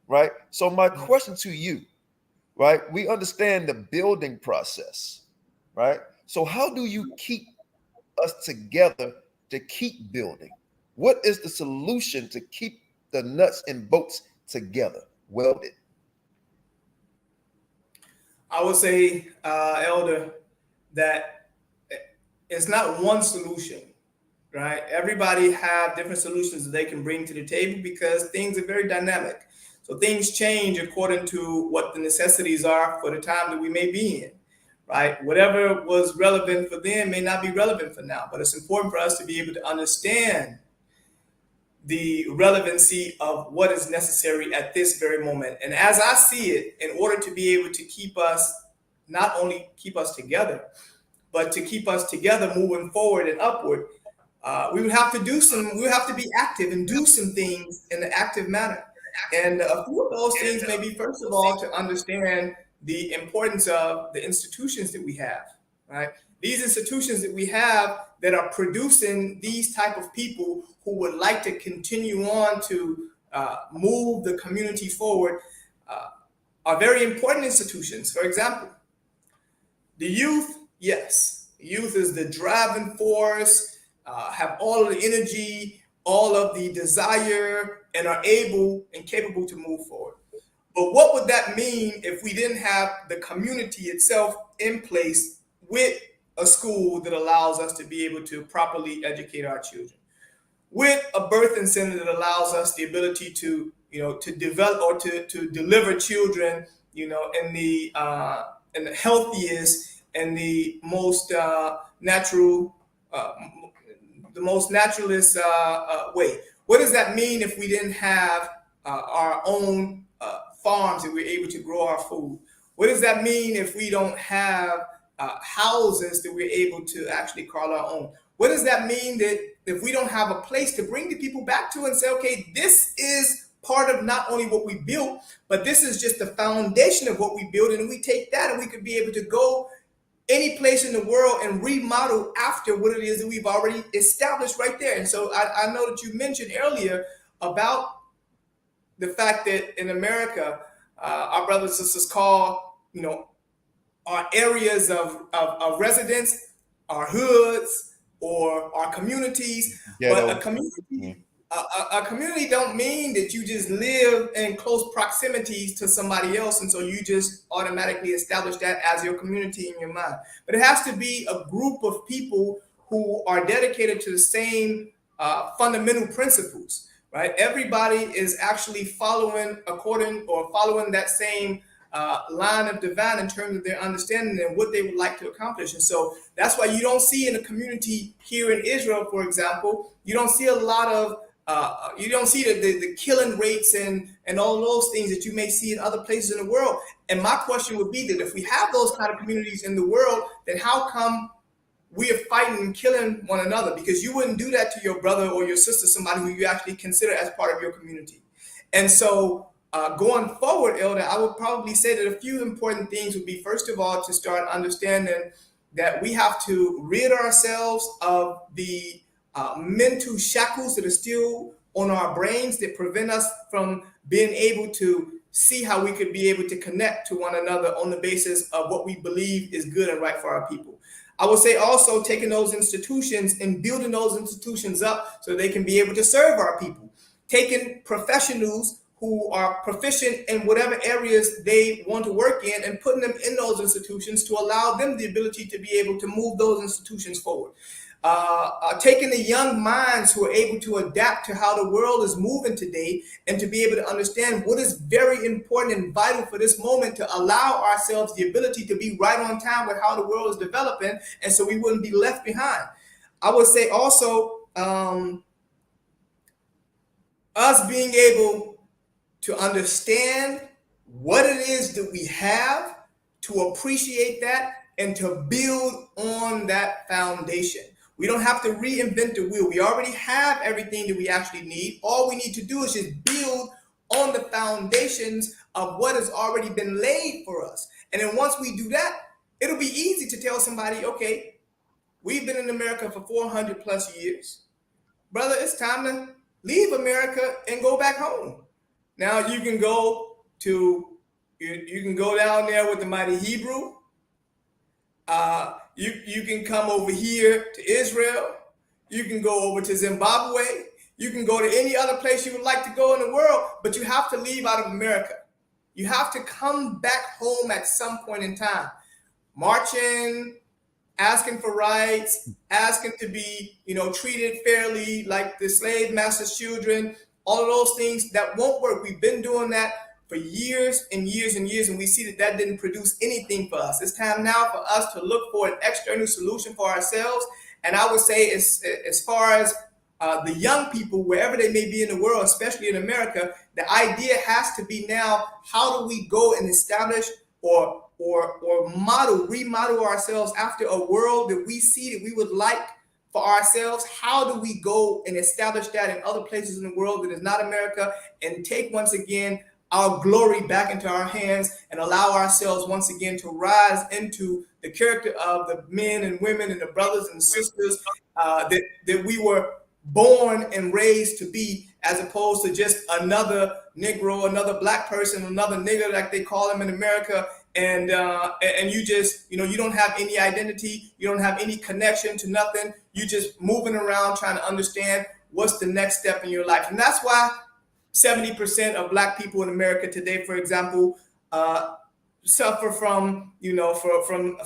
right? So my question to you, right? We understand the building process, right? So how do you keep us together to keep building? What is the solution to keep the nuts and bolts together, welded? I would say, Elder, that it's not one solution, right? Everybody have different solutions that they can bring to the table because things are very dynamic. So things change according to what the necessities are for the time that we may be in, right? Whatever was relevant for then may not be relevant for now, but it's important for us to be able to understand the relevancy of what is necessary at this very moment. And as I see it, in order to be able to keep us, not only keep us together, but to keep us together moving forward and upward, we would have to be active and do some things in an active manner. And a few of those things may be, first of all, to understand the importance of the institutions that we have, right? These institutions that we have that are producing these type of people who would like to continue on to move the community forward are very important institutions. For example, the youth, yes, youth is the driving force, have all of the energy, all of the desire, and are able and capable to move forward. But what would that mean if we didn't have the community itself in place with a school that allows us to be able to properly educate our children, with a birthing center that allows us the ability to, to develop or to deliver children, in the healthiest and the most natural, the most naturalist way? What does that mean if we didn't have our own farms that we're able to grow our food? What does that mean if we don't have houses that we're able to actually call our own? What does that mean that if we don't have a place to bring the people back to and say, okay, this is part of not only what we built, but this is just the foundation of what we built, and we take that and we could be able to go any place in the world and remodel after what it is that we've already established right there. And so I know that you mentioned earlier about the fact that in America, our brothers and sisters call, our areas of residence, our hoods, or our communities. But a community, a community don't mean that you just live in close proximities to somebody else, and so you just automatically establish that as your community in your mind. But it has to be a group of people who are dedicated to the same fundamental principles, right? Everybody is actually following that same line of divine in terms of their understanding and what they would like to accomplish. And so that's why you don't see in the community here in Israel, for example, you don't see a lot of you don't see the killing rates and all those things that you may see in other places in the world. And my question would be that if we have those kind of communities in the world, then how come we are fighting and killing one another? Because you wouldn't do that to your brother or your sister, somebody who you actually consider as part of your community. And so going forward, Elder, I would probably say that a few important things would be, first of all, to start understanding that we have to rid ourselves of the mental shackles that are still on our brains that prevent us from being able to see how we could be able to connect to one another on the basis of what we believe is good and right for our people. I would say also taking those institutions and building those institutions up so they can be able to serve our people. Taking professionals who are proficient in whatever areas they want to work in and putting them in those institutions to allow them the ability to be able to move those institutions forward. Taking the young minds who are able to adapt to how the world is moving today and to be able to understand what is very important and vital for this moment to allow ourselves the ability to be right on time with how the world is developing, and so we wouldn't be left behind. I would say also us being able to understand what it is that we have, to appreciate that, and to build on that foundation. We don't have to reinvent the wheel. We already have everything that we actually need. All we need to do is just build on the foundations of what has already been laid for us. And then once we do that, it'll be easy to tell somebody, okay, we've been in America for 400 plus years. Brother, it's time to leave America and go back home. Now you can go down there with the mighty Hebrew. You can come over here to Israel. You can go over to Zimbabwe. You can go to any other place you would like to go in the world, but you have to leave out of America. You have to come back home at some point in time. Marching asking for rights, asking to be, treated fairly like the slave master's children, all of those things that won't work. We've been doing that for years and years and years, and we see that didn't produce anything for us. It's time now for us to look for an external solution for ourselves. And I would say, as far as the young people, wherever they may be in the world, especially in America, the idea has to be now, how do we go and establish or remodel ourselves after a world that we see that we would like for ourselves? How do we go and establish that in other places in the world that is not America, and take once again our glory back into our hands and allow ourselves once again to rise into the character of the men and women and the brothers and sisters that we were born and raised to be, as opposed to just another Negro, another black person, another nigger, like they call them in America. And you just, you don't have any identity. You don't have any connection to nothing. You just moving around trying to understand what's the next step in your life. And that's why 70% of black people in America today, for example, suffer from,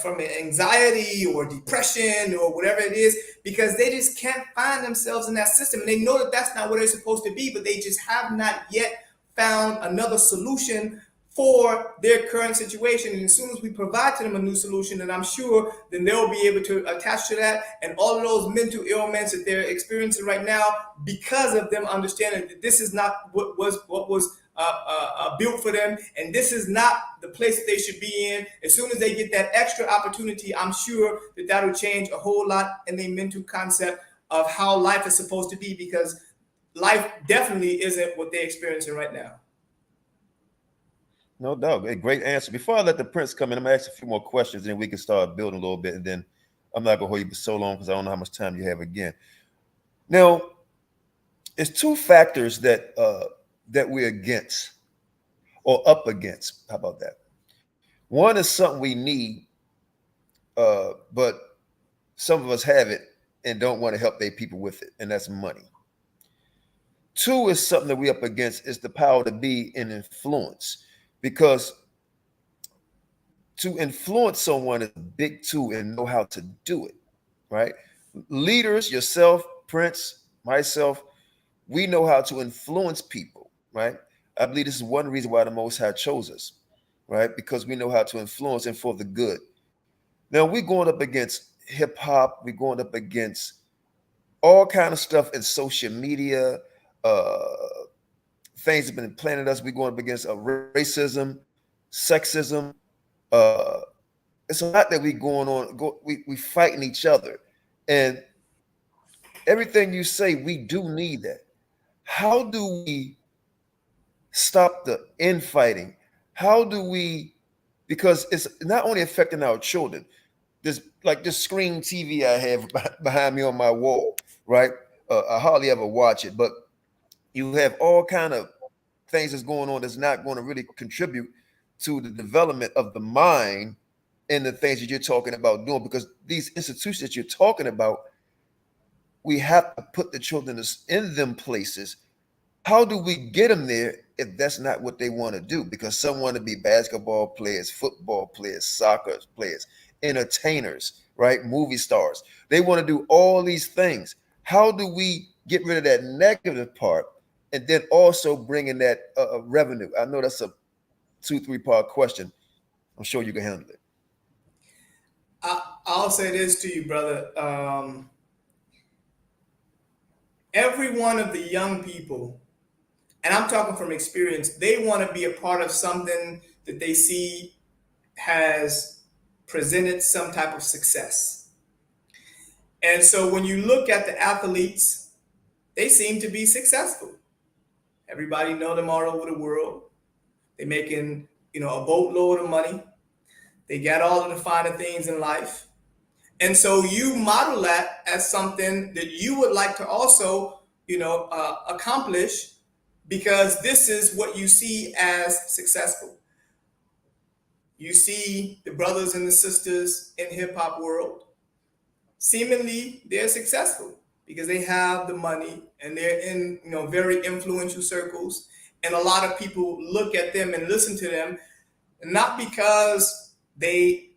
from anxiety or depression or whatever it is, because they just can't find themselves in that system. And they know that that's not where they're supposed to be, but they just have not yet found another solution for their current situation. And as soon as we provide to them a new solution, then I'm sure then they'll be able to attach to that, and all of those mental ailments that they're experiencing right now, because of them understanding that this is not what was built for them, and this is not the place that they should be in. As soon as they get that extra opportunity, I'm sure that that'll change a whole lot in their mental concept of how life is supposed to be, because life definitely isn't what they're experiencing right now. No doubt. A great answer. Before I let the Prince come in, I'm going to ask a few more questions, and we can start building a little bit. And then I'm not going to hold you for so long because I don't know how much time you have again. Now, it's two factors that we're against or up against. How about that? One is something we need, but some of us have it and don't want to help their people with it, and that's money. Two is something that we're up against, is the power to be in influence. Because to influence someone is a big tool and know how to do it, right? Leaders, yourself, Prince, myself, we know how to influence people, right? I believe this is one reason why the Most High chose us, right? Because we know how to influence and for the good. Now, we're going up against hip hop. We're going up against all kind of stuff in social media, things have been planted us. We're going up against racism, sexism. It's a lot that we going on. We fighting each other, and everything you say, we do need that. How do we stop the infighting? How do we? Because it's not only affecting our children. This screen TV I have behind me on my wall, right? I hardly ever watch it, but you have all kind of things that's going on that's not going to really contribute to the development of the mind and the things that you're talking about doing. Because these institutions that you're talking about, we have to put the children in them places. How do we get them there if that's not what they want to do? Because some want to be basketball players, football players, soccer players, entertainers, right? Movie stars. They want to do all these things. How do we get rid of that negative part and then also bring in that revenue? I know that's a 2-3 part question. I'm sure you can handle it. I'll say this to you, brother. Every one of the young people, and I'm talking from experience, they want to be a part of something that they see has presented some type of success. And so when you look at the athletes, they seem to be successful. Everybody know them all over the world. They're making, a boatload of money. They got all of the finer things in life. And so you model that as something that you would like to also, accomplish, because this is what you see as successful. You see the brothers and the sisters in hip hop world, seemingly they're successful because they have the money and they're in, very influential circles. And a lot of people look at them and listen to them, not because they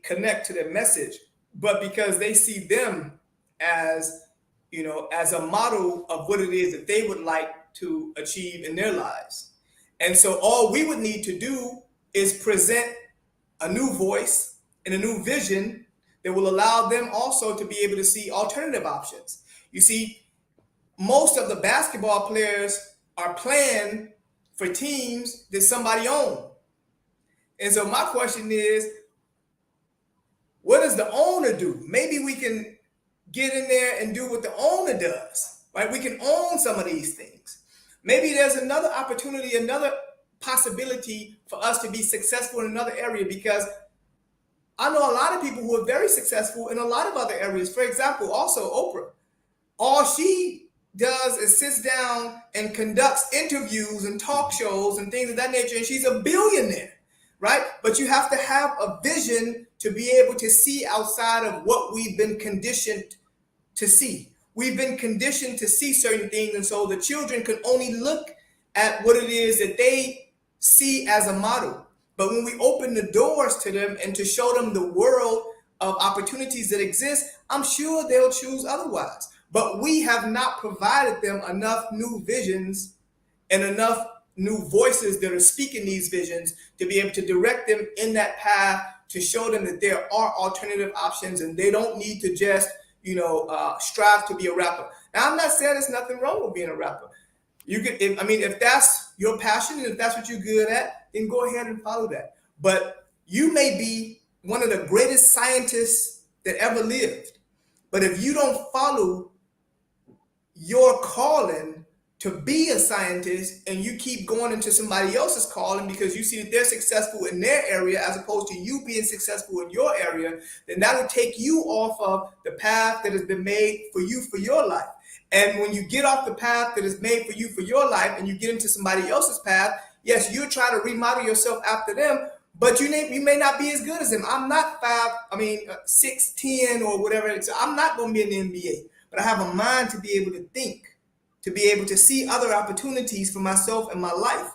connect to their message, but because they see them as, you know, as a model of what it is that they would like to achieve in their lives. And so all we would need to do is present a new voice and a new vision that will allow them also to be able to see alternative options. You see, most of the basketball players are playing for teams that somebody owns. And so my question is, what does the owner do? Maybe we can get in there and do what the owner does, right? We can own some of these things. Maybe there's another opportunity, another possibility for us to be successful in another area, because I know a lot of people who are very successful in a lot of other areas. For example, also Oprah. All she does is sits down and conducts interviews and talk shows and things of that nature, and she's a billionaire, right? But you have to have a vision to be able to see outside of what we've been conditioned to see. We've been conditioned to see certain things, and so the children can only look at what it is that they see as a model. But when we open the doors to them and to show them the world of opportunities that exist, I'm sure they'll choose otherwise. But we have not provided them enough new visions and enough new voices that are speaking these visions to be able to direct them in that path, to show them that there are alternative options and they don't need to just, strive to be a rapper. Now, I'm not saying there's nothing wrong with being a rapper. You can, if that's your passion and if that's what you're good at, then go ahead and follow that. But you may be one of the greatest scientists that ever lived. But if you don't follow your calling to be a scientist and you keep going into somebody else's calling because you see that they're successful in their area as opposed to you being successful in your area, then that will take you off of the path that has been made for you for your life. And when you get off the path that is made for you for your life and you get into somebody else's path, yes, you're trying to remodel yourself after them, but you may not be as good as them. I'm not 6'10" or whatever. So I'm not going to be in the NBA, but I have a mind to be able to think, to be able to see other opportunities for myself and my life.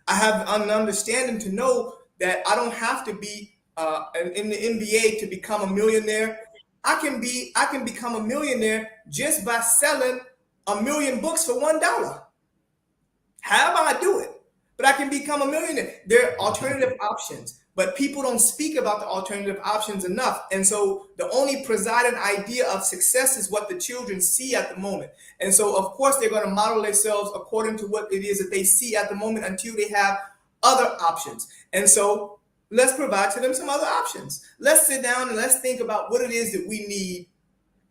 I have an understanding to know that I don't have to be in the NBA to become a millionaire. I can become a millionaire just by selling 1 million books for $1. However I do it, but I can become a millionaire. There are alternative options, but people don't speak about the alternative options enough. And so the only presiding idea of success is what the children see at the moment. And so, of course, they're going to model themselves according to what it is that they see at the moment until they have other options. And so let's provide to them some other options. Let's sit down and let's think about what it is that we need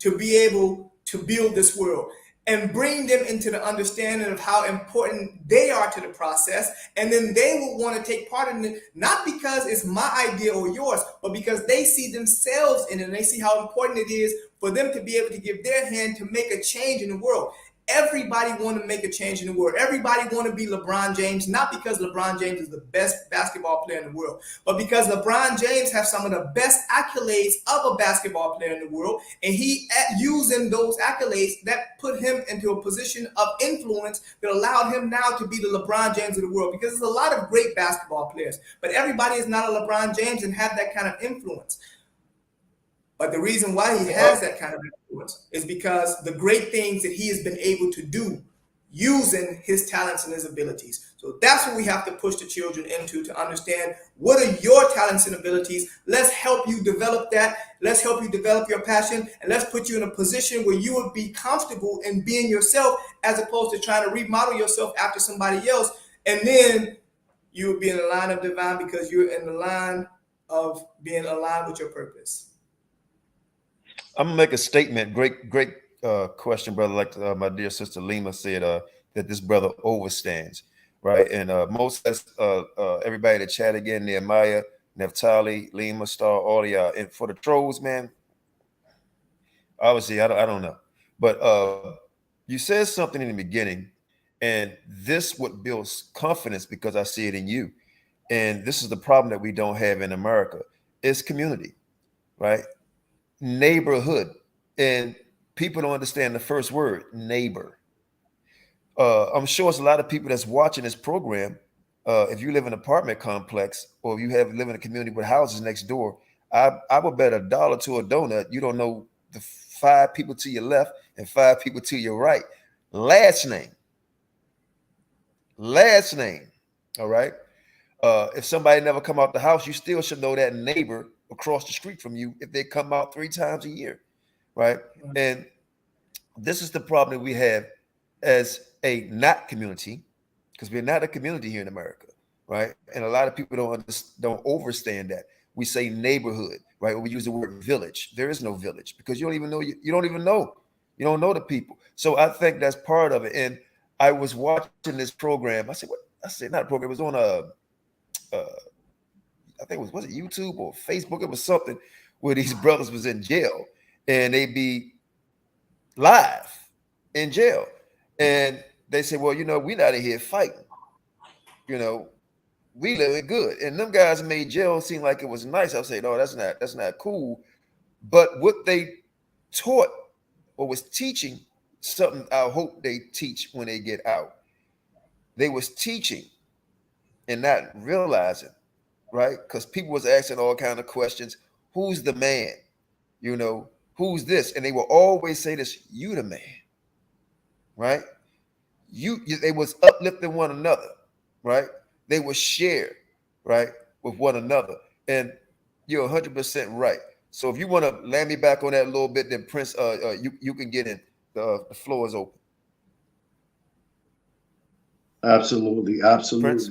to be able to build this world, and bring them into the understanding of how important they are to the process. And then they will want to take part in it, not because it's my idea or yours, but because they see themselves in it and they see how important it is for them to be able to give their hand to make a change in the world. Everybody want to make a change in the world. Everybody want to be LeBron James, not because LeBron James is the best basketball player in the world, but because LeBron James has some of the best accolades of a basketball player in the world. And he, using those accolades, that put him into a position of influence that allowed him now to be the LeBron James of the world. Because there's a lot of great basketball players, but everybody is not a LeBron James and have that kind of influence. But the reason why he has that kind of influence is because the great things that he has been able to do using his talents and his abilities. So that's what we have to push the children into, to understand what are your talents and abilities. Let's help you develop that. Let's help you develop your passion, and let's put you in a position where you would be comfortable in being yourself as opposed to trying to remodel yourself after somebody else. And then you would be in the line of divine because you're in the line of being aligned with your purpose. I'm gonna make a statement. Great question, brother. Like my dear sister Lima said, that this brother overstands, right? And most everybody to chat again, Nehemiah, Neftali, Lima, Star, all of y'all. And for the trolls, man, obviously I don't know, but you said something in the beginning, and this what builds confidence because I see it in you. And this is the problem that we don't have in America. It's community, right? Neighborhood, and people don't understand the first word, neighbor. I'm sure it's a lot of people that's watching this program. If you live in an apartment complex or you live in a community with houses next door, I would bet $1 to a donut. You don't know the 5 people to your left and 5 people to your right. Last name. All right. If somebody never come out the house, you still should know that neighbor across the street from you if they come out 3 times a year, right? And this is the problem that we have as a not community, because we're not a community here in America, right? And a lot of people don't understand that. We say neighborhood, right? When we use the word village, there is no village because you don't even know you don't know the people. So I think that's part of it. And I was watching this program. I said, not a program. It was on I think was it YouTube or Facebook? It was something where these brothers was in jail and they'd be live in jail. And they said, well, we're not in here fighting. We live good. And them guys made jail seem like it was nice. I say, no, that's not cool. But what they taught or was teaching, something I hope they teach when they get out. They was teaching and not realizing, right? Because people was asking all kind of questions. Who's the man? Who's this? And they will always say this, you the man, right? They was uplifting one another, right? They would share, right, with one another. And you're 100% right. So if you want to land me back on that a little bit, then Prince, you can get in. The floor is open. Absolutely. Prince?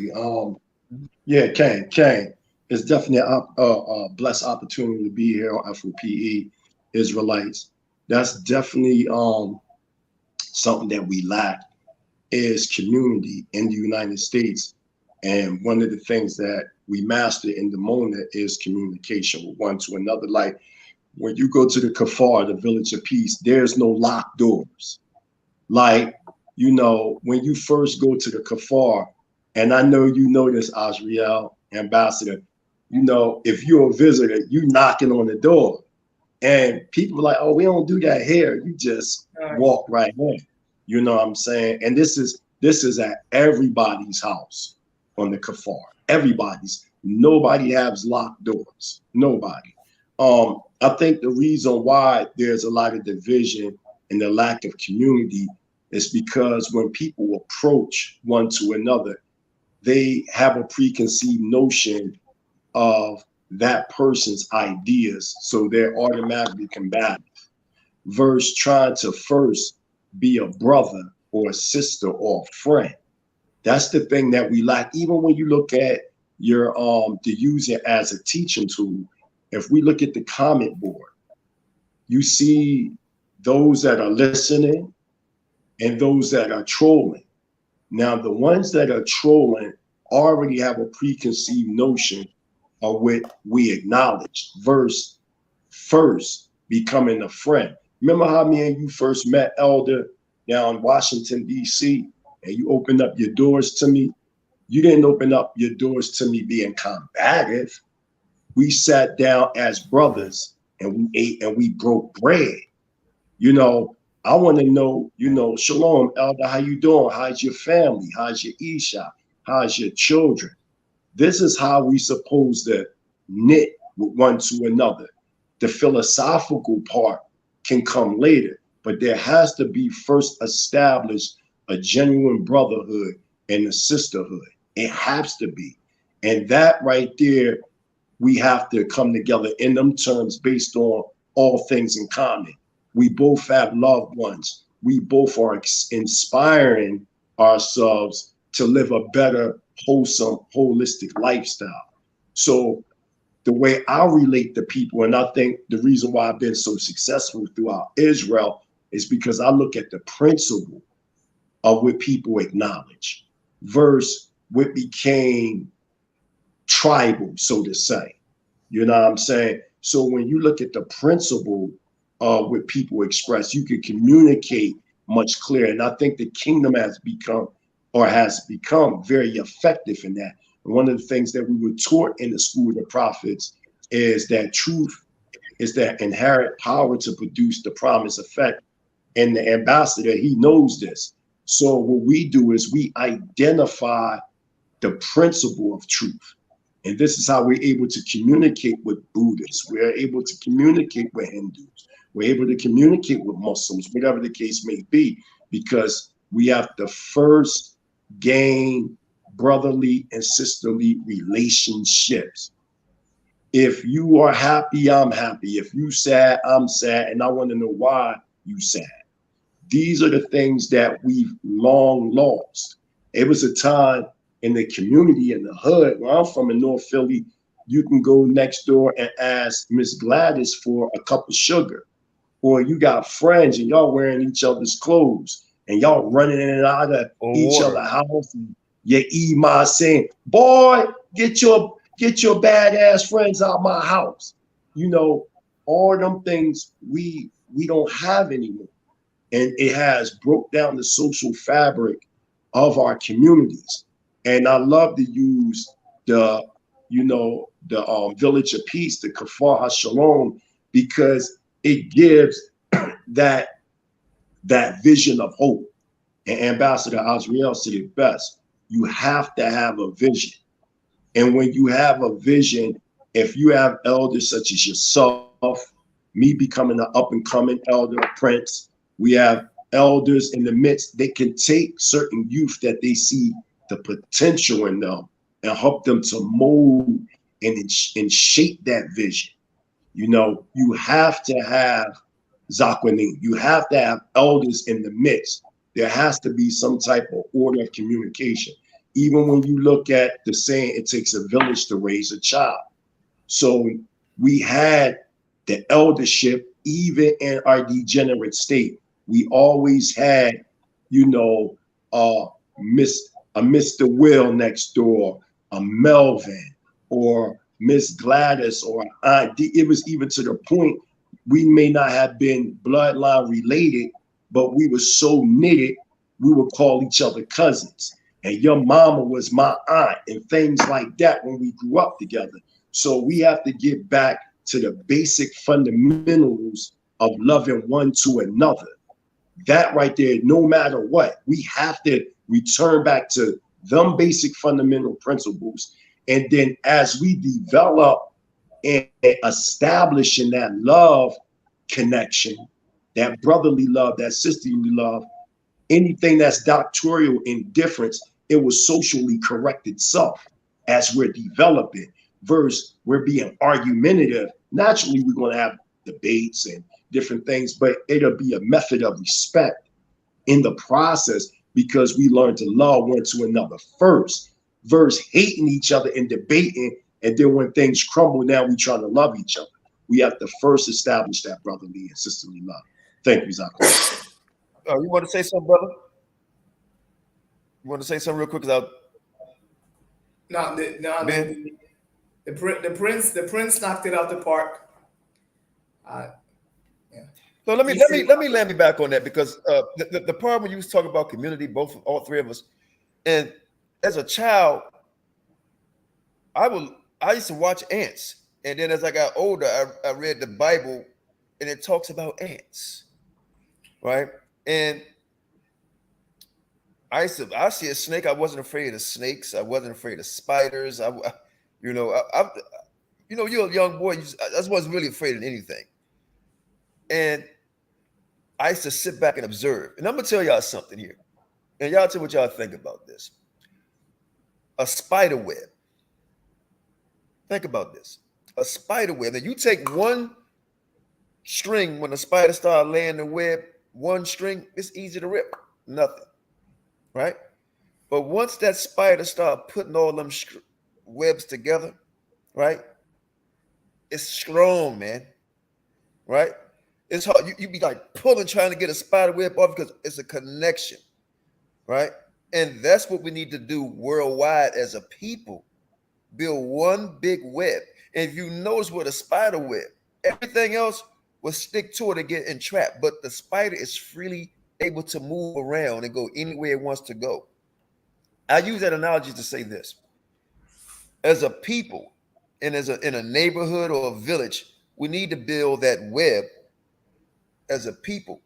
Yeah, Kane. It's definitely a blessed opportunity to be here on F.O.P.E. Israelites. That's definitely something that we lack is community in the United States. And one of the things that we master in the moment is communication with one to another. Like when you go to the Kafar, the Village of Peace, there's no locked doors. Like, when you first go to the Kafar, and I know you know this, Ashriel, Ambassador, if you're a visitor, you knocking on the door. And people are like, oh, we don't do that here. You just walk right in. You know what I'm saying? And this is at everybody's house on the Kafar. Everybody's. Nobody has locked doors. Nobody. I think the reason why there's a lot of division and the lack of community is because when people approach one to another, they have a preconceived notion of that person's ideas, so they're automatically combative, versus trying to first be a brother or a sister or a friend. That's the thing that we lack. Even when you look at your to use it as a teaching tool, if we look at the comment board, you see those that are listening and those that are trolling. Now, the ones that are trolling already have a preconceived notion of what we acknowledge versus first becoming a friend. Remember how me and you first met, Elder, down in Washington, D.C., and you opened up your doors to me? You didn't open up your doors to me being combative. We sat down as brothers and we ate and we broke bread. I want to know, Shalom, Elder, how you doing? How's your family? How's your Isha? How's your children? This is how we supposed to knit with one to another. The philosophical part can come later, but there has to be first established a genuine brotherhood and a sisterhood. It has to be. And that right there, we have to come together in them terms based on all things in common. We both have loved ones. We both are inspiring ourselves to live a better, wholesome, holistic lifestyle. So the way I relate to people, and I think the reason why I've been so successful throughout Israel is because I look at the principle of what people acknowledge versus what became tribal, so to say. You know what I'm saying? So when you look at the principle of what people express, you can communicate much clearer. And I think the kingdom has become very effective in that. And one of the things that we were taught in the school of the prophets is that truth is that inherent power to produce the promised effect. And the ambassador, he knows this. So what we do is we identify the principle of truth. And this is how we're able to communicate with Buddhists. We're able to communicate with Hindus. We're able to communicate with Muslims, whatever the case may be, because we have to first gain brotherly and sisterly relationships. If you are happy, I'm happy. If you sad, I'm sad. And I want to know why you sad. These are the things that we've long lost. It was a time in the community, in the hood, where I'm from in North Philly, you can go next door and ask Miss Gladys for a cup of sugar. Or you got friends and y'all wearing each other's clothes and y'all running in and out of each other's house. And your Ema saying, boy, get your badass friends out my house. You know, all them things we don't have anymore. And it has broke down the social fabric of our communities. And I love to use the Village of Peace, the Kafar HaShalom, because it gives that vision of hope. And Ambassador Ashriel said it best. You have to have a vision. And when you have a vision, if you have elders such as yourself, me becoming an up-and-coming elder, Prince, we have elders in the midst, they can take certain youth that they see the potential in them and help them to mold and shape that vision. You know, you have to have Zakwanim. You have to have elders in the midst. There has to be some type of order of communication. Even when you look at the saying, it takes a village to raise a child. So we had the eldership, even in our degenerate state. We always had, Mr. Will next door, a Melvin, or Miss Gladys, or Aunt D. It was even to the point we may not have been bloodline related, but we were so knitted, we would call each other cousins. And your mama was my aunt, and things like that when we grew up together. So we have to get back to the basic fundamentals of loving one to another. That right there, no matter what, we have to return back to them basic fundamental principles. And then as we develop and establish in that love connection, that brotherly love, that sisterly love, anything that's doctrinal indifference, it will socially correct itself as we're developing. Versus we're being argumentative. Naturally, we're going to have debates and different things, but it'll be a method of respect in the process because we learn to love one to another first, versus hating each other and debating. And then when things crumble, now we try to love each other. We have to first establish that brotherly and sisterly love. Thank you, Zachary. You want to say something, brother? You want to say something real quick? The prince knocked it out the park. So let me land me back on that, because the part when you was talking about community, all three of us, and as a child, I used to watch ants, and then as I got older, I read the Bible, and it talks about ants, right? And I see a snake. I wasn't afraid of snakes. I wasn't afraid of spiders. You're a young boy. I wasn't really afraid of anything. And I used to sit back and observe. And I'm gonna tell y'all something here, and y'all tell what y'all think about this. A spider web. Think about this. A spider web. Now you take one string when the spider starts laying the web. One string, it's easy to rip. Nothing. Right? But once that spider start putting all them webs together, right? It's strong, man. Right? It's hard. You be like pulling, trying to get a spider web off because it's a connection, right? And that's what we need to do worldwide as a people. Build one big web. And if you notice with a spider web, everything else will stick to it and get entrapped. But the spider is freely able to move around and go anywhere it wants to go. I use that analogy to say this. As a people and in a neighborhood or a village, we need to build that web as a people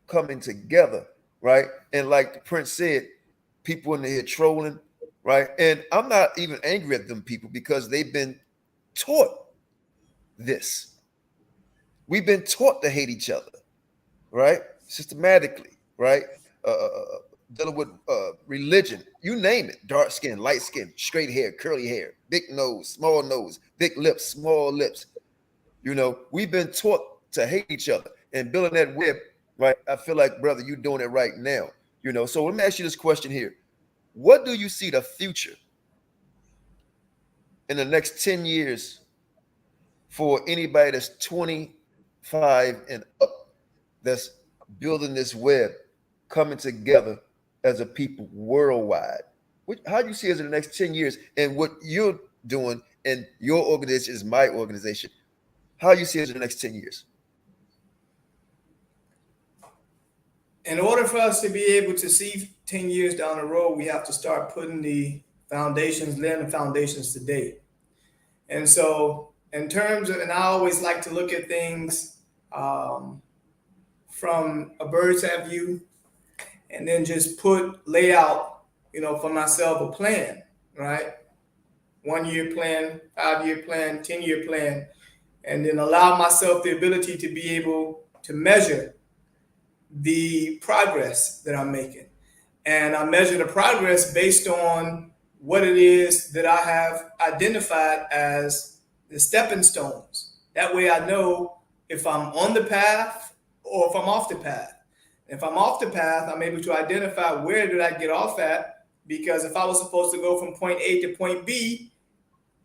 coming together, right? And like the Prince said, people in here trolling, right? And I'm not even angry at them people because they've been taught this. We've been taught to hate each other, right? Systematically, right? Dealing with religion, you name it, dark skin, light skin, straight hair, curly hair, big nose, big lips, small lips. We've been taught to hate each other and building that web, right? I feel like, brother, you're doing it right now, So let me ask you this question here. What do you see the future in the next 10 years for anybody that's 25 and up that's building this web, coming together as a people worldwide? How do you see it in the next 10 years and what you're doing and your organization is my organization? How do you see it in the next 10 years? In order for us to be able to see 10 years down the road, we have to start putting the foundations, laying the foundations today. And so in terms of, and I always like to look at things from a bird's eye view and then just lay out, for myself a plan, right? 1 year plan, 5 year plan, 10-year plan, and then allow myself the ability to be able to measure the progress that I'm making. And I measure the progress based on what it is that I have identified as the stepping stones. That way I know if I'm on the path or if I'm off the path. If I'm off the path, I'm able to identify where did I get off at, because if I was supposed to go from point A to point B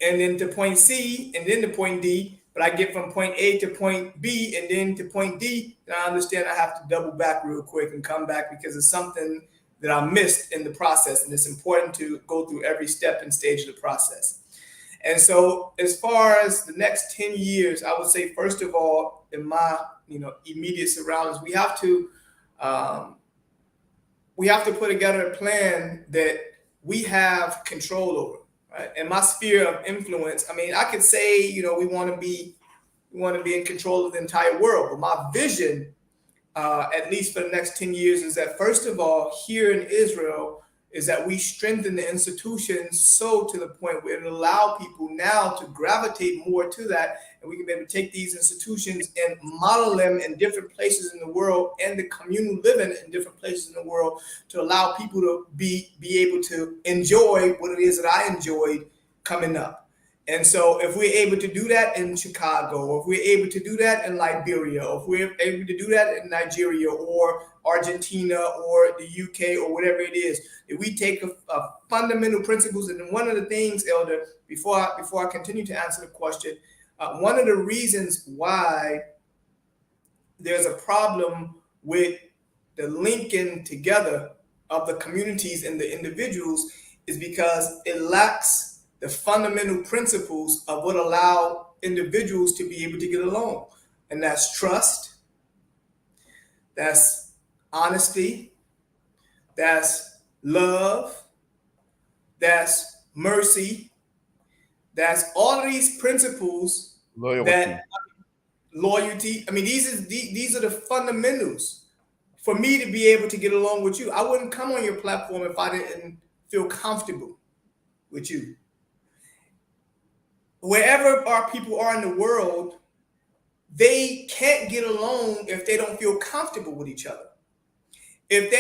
and then to point C and then to point D, but I get from point A to point B and then to point D, then I understand I have to double back real quick and come back because it's something that I missed in the process. And it's important to go through every step and stage of the process. And so as far as the next 10 years, I would say, first of all, in my immediate surroundings, we have to put together a plan that we have control over. Right? And my sphere of influence, I could say, we want to be in control of the entire world. But my vision, at least for the next 10 years, is that first of all, here in Israel, is that we strengthen the institutions so to the point where it allow people now to gravitate more to that, and we can be able to take these institutions and model them in different places in the world and the communal living in different places in the world to allow people to be able to enjoy what it is that I enjoyed coming up. And so if we're able to do that in Chicago, or if we're able to do that in Liberia, or if we're able to do that in Nigeria or Argentina or the UK or whatever it is, if we take a fundamental principles, and one of the things, Elder, before I continue to answer the question, one of the reasons why there's a problem with the linking together of the communities and the individuals is because it lacks the fundamental principles of what allow individuals to be able to get along. And that's trust, that's honesty, that's love, that's mercy, that's all of these principles. Loyalty. These are the fundamentals for me to be able to get along with you. I wouldn't come on your platform if I didn't feel comfortable with you. Wherever our people are in the world, they can't get along if they don't feel comfortable with each other. If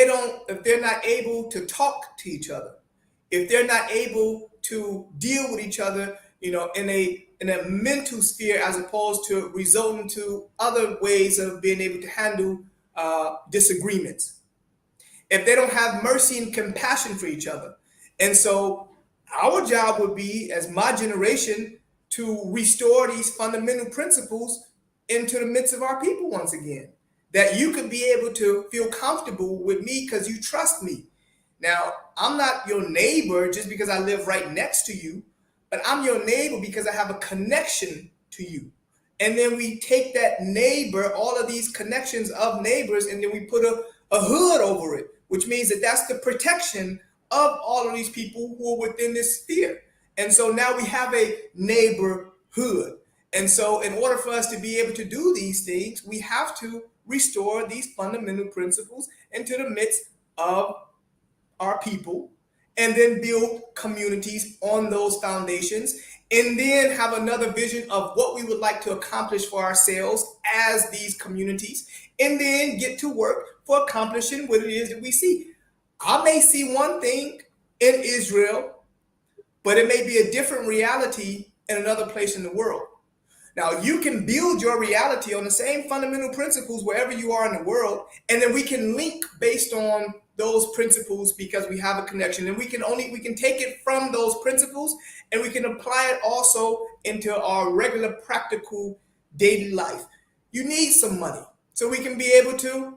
they're not able to talk to each other, if they're not able to deal with each other, in a mental sphere, as opposed to resulting to other ways of being able to handle disagreements. If they don't have mercy and compassion for each other. And so our job would be, as my generation, to restore these fundamental principles into the midst of our people once again. That you could be able to feel comfortable with me because you trust me. Now, I'm not your neighbor just because I live right next to you, but I'm your neighbor because I have a connection to you. And then we take that neighbor, all of these connections of neighbors, and then we put a hood over it, which means that that's the protection of all of these people who are within this sphere. And so now we have a neighborhood. And so in order for us to be able to do these things, we have to restore these fundamental principles into the midst of our people and then build communities on those foundations, and then have another vision of what we would like to accomplish for ourselves as these communities, and then get to work for accomplishing what it is that we see. I may see one thing in Israel, but it may be a different reality in another place in the world. Now, you can build your reality on the same fundamental principles wherever you are in the world, and then we can link based on those principles because we have a connection, and we can take it from those principles and we can apply it also into our regular practical daily life. You need some money so we can be able to,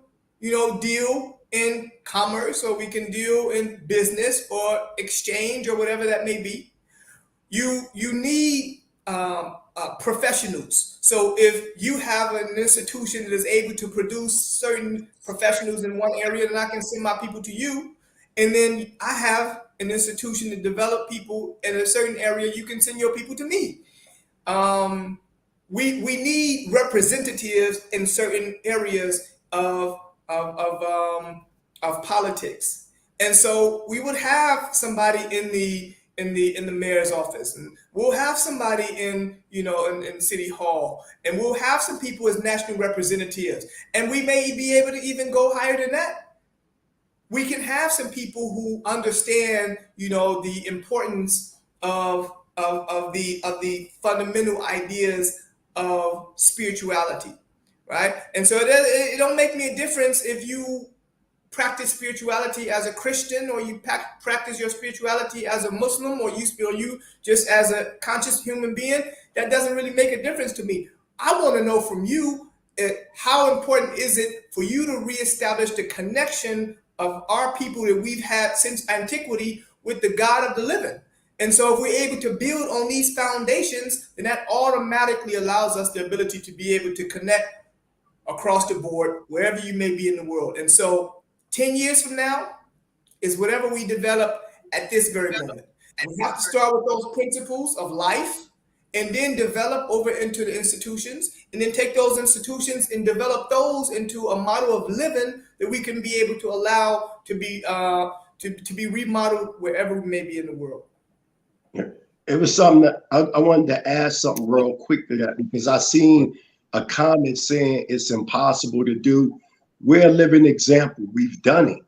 deal in commerce, or we can deal in business or exchange or whatever that may be. You need professionals. So if you have an institution that is able to produce certain professionals in one area, then I can send my people to you. And then I have an institution to develop people in a certain area. You can send your people to me. We need representatives in certain areas of politics, and so we would have somebody in the mayor's office, and we'll have somebody in city hall, and we'll have some people as national representatives, and we may be able to even go higher than that. We can have some people who understand the importance of the fundamental ideas of spirituality, right? And so it don't make me a difference if you practice spirituality as a Christian, or you practice your spirituality as a Muslim, or you just as a conscious human being. That doesn't really make a difference to me. I want to know from you, how important is it for you to reestablish the connection of our people that we've had since antiquity with the God of the living? And so if we're able to build on these foundations, then that automatically allows us the ability to be able to connect across the board, wherever you may be in the world. And so 10 years from now is whatever we develop at this very moment. And we have to start with those principles of life, and then develop over into the institutions, and then take those institutions and develop those into a model of living that we can be able to allow to be remodeled wherever we may be in the world. It was something that I wanted to add something real quick to that, because I seen a comment saying it's impossible to do. We're a living example. We've done it.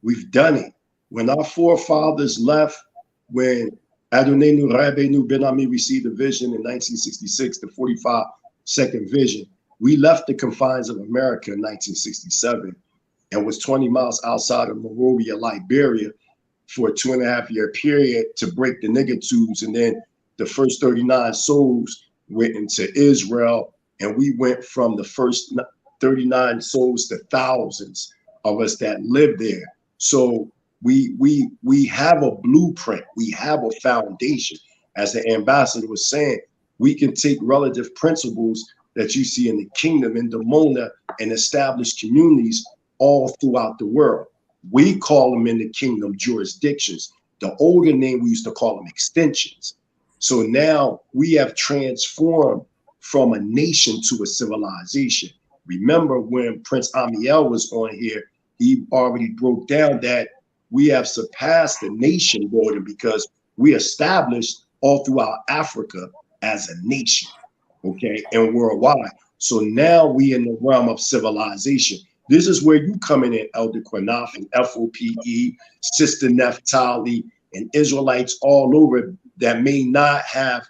We've done it. When our forefathers left, when Adonenu Rabbeinu Ben Ami received the vision in 1966, the 45-second vision, we left the confines of America in 1967 and was 20 miles outside of Monrovia, Liberia, for a 2.5-year period to break the negatives. And then the first 39 souls went into Israel, and we went from the first 39 souls to thousands of us that live there. So we have a blueprint, we have a foundation. As the ambassador was saying, we can take relative principles that you see in the kingdom in Dimona and establish communities all throughout the world. We call them in the kingdom jurisdictions. The older name, we used to call them extensions. So now we have transformed from a nation to a civilization. Remember when Prince Amiel was on here, he already broke down that we have surpassed the nation border because we established all throughout Africa as a nation, okay, and worldwide. So now we in the realm of civilization. This is where you come in, Elder Qanath and F.O.P.E, Sister Naphtali, and Israelites all over that may not have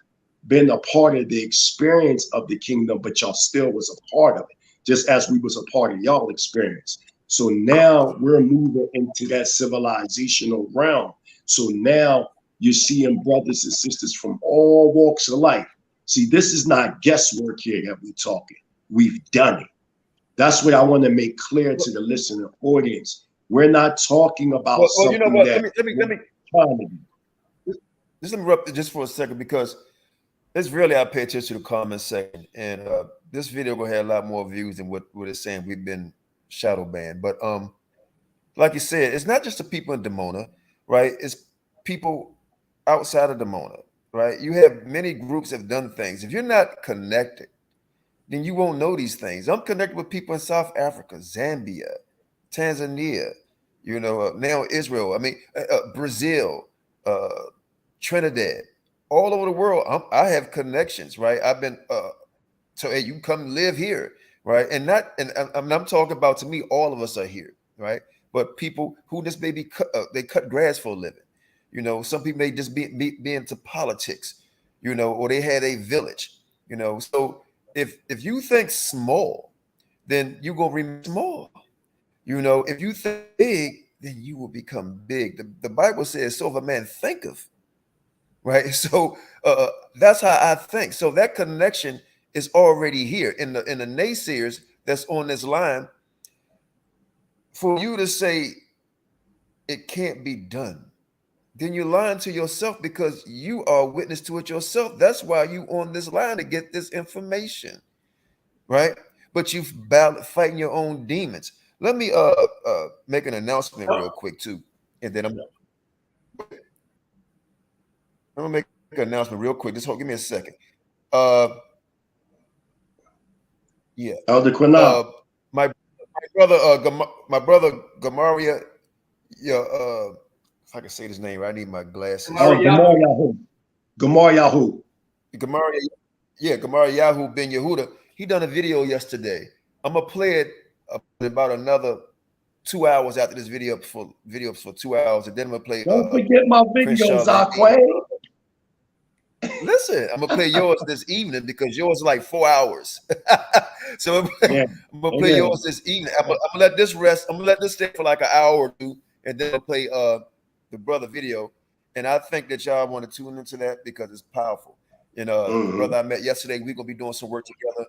been a part of the experience of the kingdom, but y'all still was a part of it, just as we was a part of y'all experience. So now we're moving into that civilizational realm. So now you're seeing brothers and sisters from all walks of life. See, this is not guesswork here that we're talking. We've done it. That's what I want to make clear to the listening audience. We're not talking about something. You know what? Let me just interrupt just for a second, because it's really, I pay attention to the comment section, and this video gonna have a lot more views than what it's saying. We've been shadow banned, but like you said, it's not just the people in Dimona, right? It's people outside of Dimona, right? You have many groups that have done things. If you're not connected, then you won't know these things. I'm connected with people in South Africa, Zambia, Tanzania, now Israel, Brazil, Trinidad, all over the world. I have connections, right? I've been so hey, you come live here, right? And I'm talking about, to me, all of us are here, right? But people who just maybe they cut grass for a living, some people may just be into politics, or they had a village, So if you think small, then you're gonna remain small. If you think big, then you will become big. The Bible says, "So if a man thinketh," right? So that's how I think. So that connection is already here in the naysayers that's on this line. For you to say it can't be done, then you're lying to yourself, because you are a witness to it yourself. That's why you on this line, to get this information, right? But you fighting your own demons. Let me make an announcement real quick too, and then I'm gonna make an announcement real quick. Just give me a second. Yeah. Elder Qanath. My brother Gamaria. Yeah. If I can say his name right, I need my glasses. Gamar Yahu. Gamar Yahu Ben Yehuda. He done a video yesterday. I'm gonna play it about another 2 hours after this video for 2 hours, and then I'm gonna play. Don't forget my videos, Aquay. Listen, I'm gonna play yours this evening, because yours is like 4 hours. So I'm gonna play yours this evening. I'm gonna let this rest. I'm gonna let this stay for like an hour or two, and then I'll play the brother video. And I think that y'all want to tune into that, because it's powerful. The brother I met yesterday, we're gonna be doing some work together.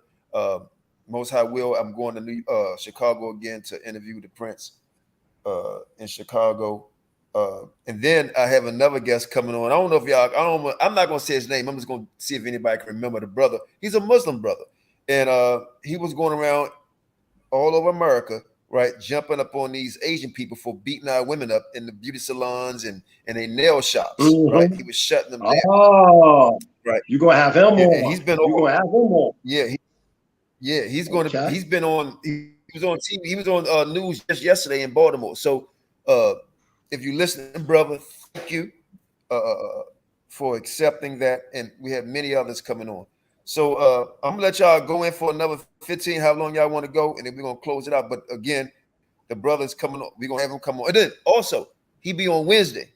Most High will. I'm going to Chicago again to interview the Prince in Chicago. And then I have another guest coming on. I don't know if y'all, I'm not going to say his name. I'm just going to see if anybody can remember the brother. He's a Muslim brother. And he was going around all over America, right, jumping up on these Asian people for beating our women up in the beauty salons and they nail shops, right? He was shutting them down. Oh, right. You're going to have him on. He's been You're going to have him on. Yeah, he's going to, he's been on, he was on TV, he was on news just yesterday in Baltimore. So if you listen, brother, thank you for accepting that. And we have many others coming on. So I'm gonna let y'all go in for another 15, how long y'all want to go, and then we're gonna close it out. But again, the brother's coming on. We're gonna have him come on. And then also, he be on Wednesday.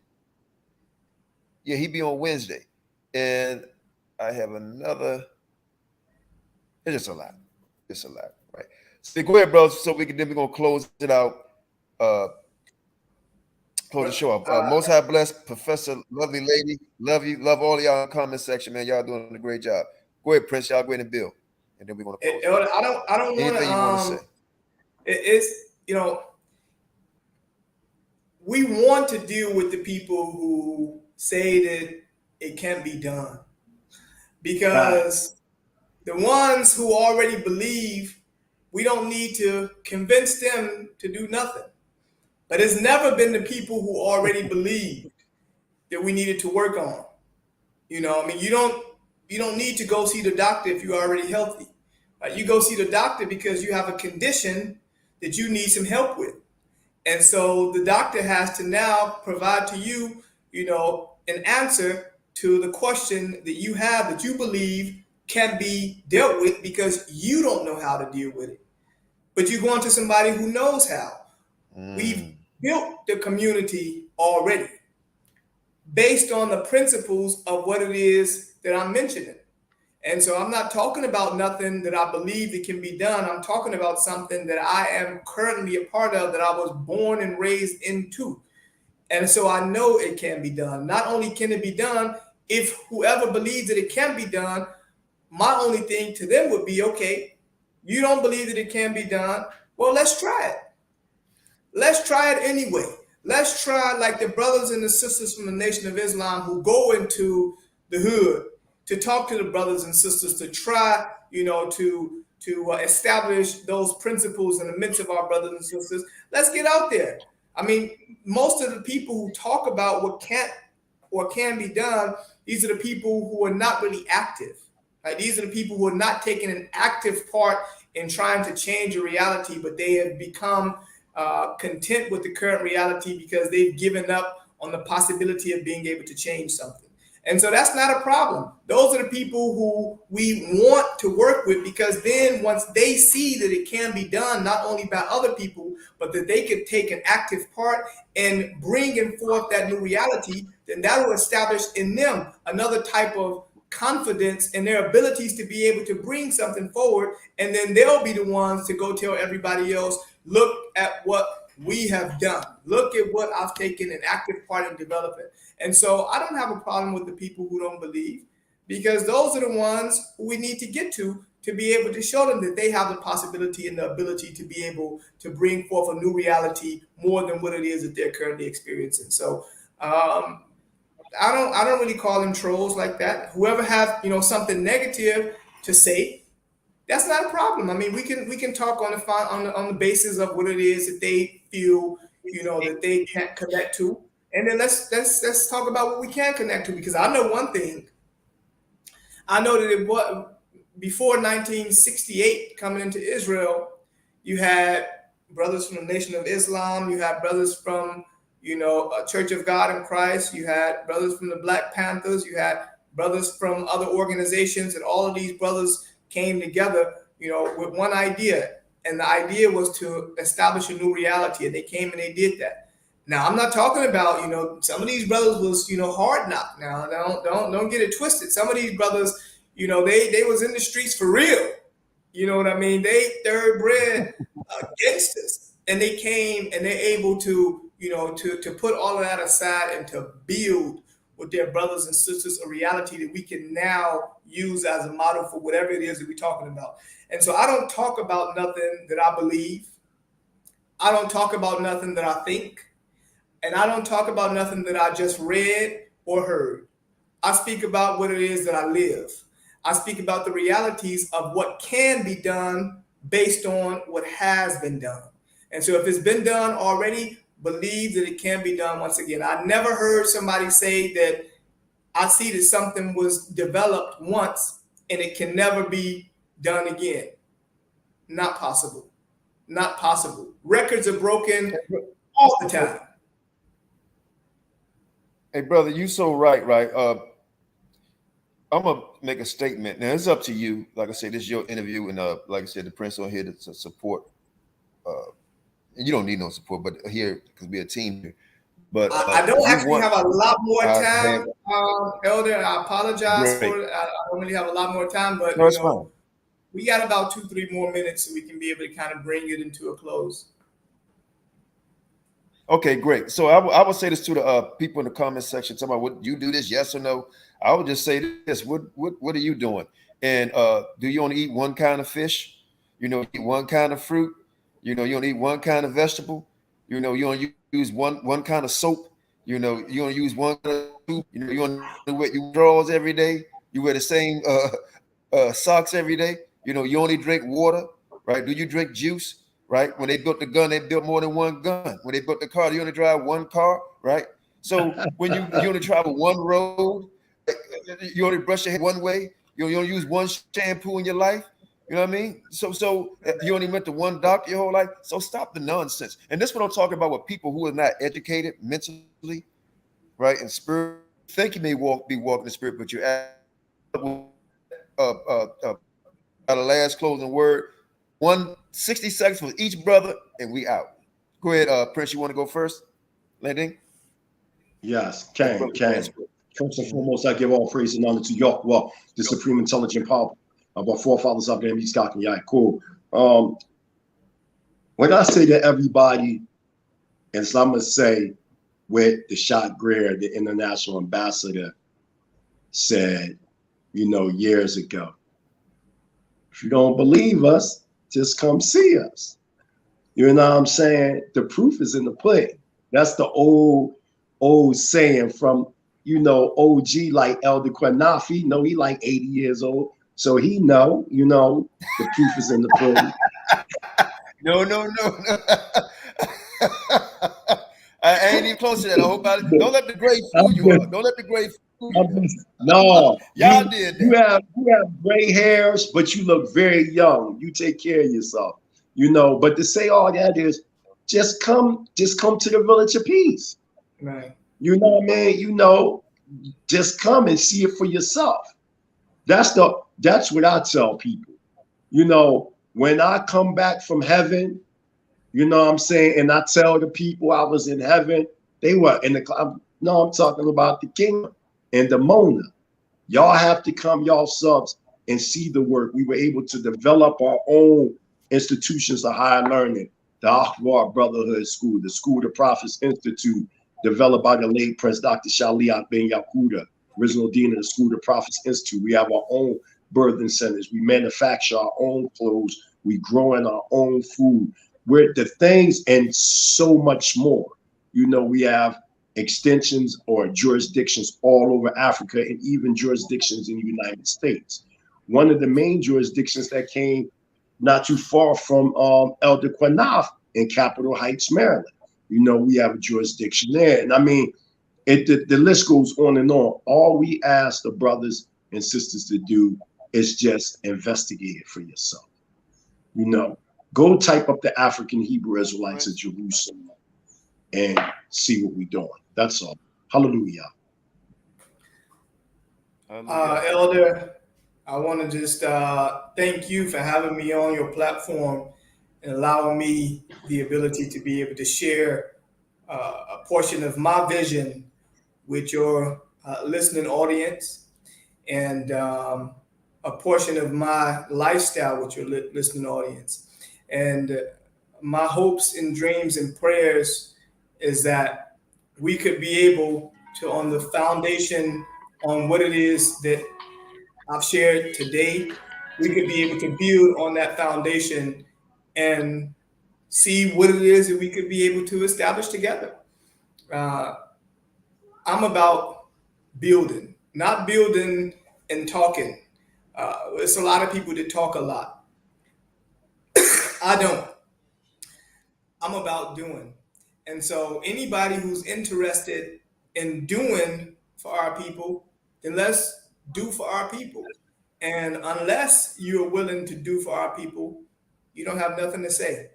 Yeah, he be on Wednesday. And I have another. It's just a lot. It's a lot, right? So go ahead, bro. So we're gonna close it out. Close the show up. Most High bless, Professor, lovely lady. Love you. Love all of y'all in the comment section, man. Y'all doing a great job. Go ahead, Prince. Y'all go ahead and build. And then we're gonna close. I don't want to say. It's we want to deal with the people who say that it can't be done, because the ones who already believe, we don't need to convince them to do nothing. But it's never been the people who already believed that we needed to work on. You don't need to go see the doctor if you're already healthy. You go see the doctor because you have a condition that you need some help with. And so the doctor has to now provide to you, an answer to the question that you have, that you believe can be dealt with, because you don't know how to deal with it. But you're going to somebody who knows how. We've built the community already based on the principles of what it is that I'm mentioning. And so I'm not talking about nothing that I believe that can be done. I'm talking about something that I am currently a part of, that I was born and raised into. And so I know it can be done. Not only can it be done, if whoever believes that it can be done, my only thing to them would be, okay, you don't believe that it can be done. Well, let's try it. Let's try it anyway. Let's try, like the brothers and the sisters from the Nation of Islam who go into the hood to talk to the brothers and sisters, to try, to establish those principles in the midst of our brothers and sisters. Let's get out there. I mean, most of the people who talk about what can't or can be done, these are the people who are not really active. Right? These are the people who are not taking an active part in trying to change a reality, but they have become content with the current reality because they've given up on the possibility of being able to change something. And so that's not a problem. Those are the people who we want to work with, because then once they see that it can be done, not only by other people, but that they could take an active part in bringing forth that new reality, then that will establish in them another type of confidence in their abilities to be able to bring something forward. And then they'll be the ones to go tell everybody else, look at what we have done. Look at what I've taken an active part in developing. And so I don't have a problem with the people who don't believe, because those are the ones who we need to get to be able to show them that they have the possibility and the ability to be able to bring forth a new reality more than what it is that they're currently experiencing. So I don't really call them trolls like that. Whoever have something negative to say, that's not a problem. I mean, we can talk on the basis of what it is that they feel that they can't connect to. And then let's talk about what we can connect to, because I know one thing. I know that it was before 1968 coming into Israel, you had brothers from the Nation of Islam, you had brothers from a Church of God in Christ, you had brothers from the Black Panthers, you had brothers from other organizations, and all of these brothers came together, with one idea, and the idea was to establish a new reality, and they came and they did that. Now, I'm not talking about, some of these brothers was, hard knock. Now, don't get it twisted. Some of these brothers, they was in the streets for real. You know what I mean? They thoroughbred gangsters, and they came and they're able to, to put all of that aside and to build with their brothers and sisters a reality that we can now use as a model for whatever it is that we're talking about. And so I don't talk about nothing that I believe. I don't talk about nothing that I think. And I don't talk about nothing that I just read or heard. I speak about what it is that I live. I speak about the realities of what can be done based on what has been done. And so if it's been done already, believe that it can be done once again. I never heard somebody say that I see that something was developed once and it can never be done again. Not possible. Not possible. Records are broken all the time. Hey, brother, you so right. I'm gonna make a statement. Now it's up to you. Like I said, this is your interview, and like I said, the Prince on here to support. And you don't need no support, but here because we're a team here. But I don't actually have a lot more time, Elder. I apologize for it. I don't really have a lot more time, but fine. We got about 2-3 more minutes, so we can be able to kind of bring it into a close. Okay, great. So I would say this to the people in the comment section. Talking about, would you do this? Yes or no? I would just say this: What are you doing? And do you only eat one kind of fish? Eat one kind of fruit. You don't eat one kind of vegetable. You don't use one kind of soap. You don't use one kind of soup. You don't wear your drawers every day. You wear the same socks every day. You only drink water, right? Do you drink juice? Right? When they built the gun, they built more than one gun. When they built the car, you only drive one car, right? So when you only travel one road, you only brush your hair one way, you only use one shampoo in your life. You know what I mean? So you only went to one doctor your whole life. So stop the nonsense. And this is what I'm talking about with people who are not educated mentally, right? And spirit. Think you may be walking the spirit, but you're got a last closing word. 60 seconds for each brother, and we out. Go ahead, Prince. You want to go first? Landing? Yes, can. First and foremost, I give all praise and honor to Yahweh, the supreme intelligent power of our forefathers of DMV Yahawashi. When I say to everybody, and so I'm going to say what the Shot Greer, the international ambassador, said, years ago. If you don't believe us, just come see us. You know what I'm saying? The proof is in the pudding. That's the old saying from, OG like Elder Qanath. He know he like 80 years old. So he know, the proof is in the pudding. No. I ain't even close to that. I hope don't let the grave fool you up. Don't let the grave fool you. No, y'all did that. You have gray hairs, but you look very young. You take care of yourself, But to say all that is, just come to the village of peace. Right. You know what I mean? You know, just come and see it for yourself. That's what I tell people. You know, when I come back from heaven, you know what I'm saying, and I tell the people I was in heaven, they were in the cloud. No, I'm talking about the kingdom and the Mona. Y'all have to come yourselves and see the work. We were able to develop our own institutions of higher learning, the Akbar Brotherhood School, the School of the Prophets Institute, developed by the late Prince Dr. Shaliat Ben Yakuda, original dean of the School of the Prophets Institute. We have our own birthing centers. We manufacture our own clothes. We grow in our own food. We're the things and so much more. You know, we have extensions or jurisdictions all over Africa and even jurisdictions in the United States. One of the main jurisdictions that came not too far from Elder Qanath in Capitol Heights, Maryland. You know, we have a jurisdiction there. And I mean, the list goes on and on. All we ask the brothers and sisters to do is just investigate it for yourself. You know, go type up the African Hebrew Israelites of Jerusalem and see what we're doing. That's all. Hallelujah. Elder, I want to just thank you for having me on your platform and allowing me the ability to be able to share a portion of my vision with your listening audience and a portion of my lifestyle with your listening audience. And my hopes and dreams and prayers is that we could be able to, on the foundation, on what it is that I've shared today, we could be able to build on that foundation and see what it is that we could be able to establish together. I'm about building, not building and talking. There's a lot of people that talk a lot. I don't. I'm about doing. And so anybody who's interested in doing for our people, then let's do for our people. And unless you're willing to do for our people, you don't have nothing to say.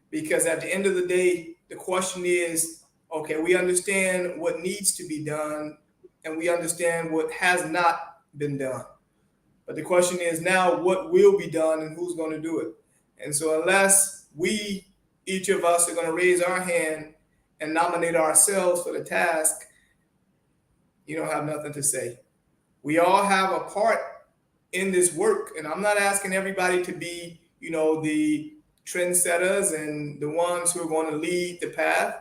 Because at the end of the day, the question is, okay, we understand what needs to be done and we understand what has not been done. But the question is now what will be done and who's going to do it. And so unless we, each of us, are going to raise our hand and nominate ourselves for the task, you don't have nothing to say. We all have a part in this work. And I'm not asking everybody to be, you know, the trendsetters and the ones who are going to lead the path.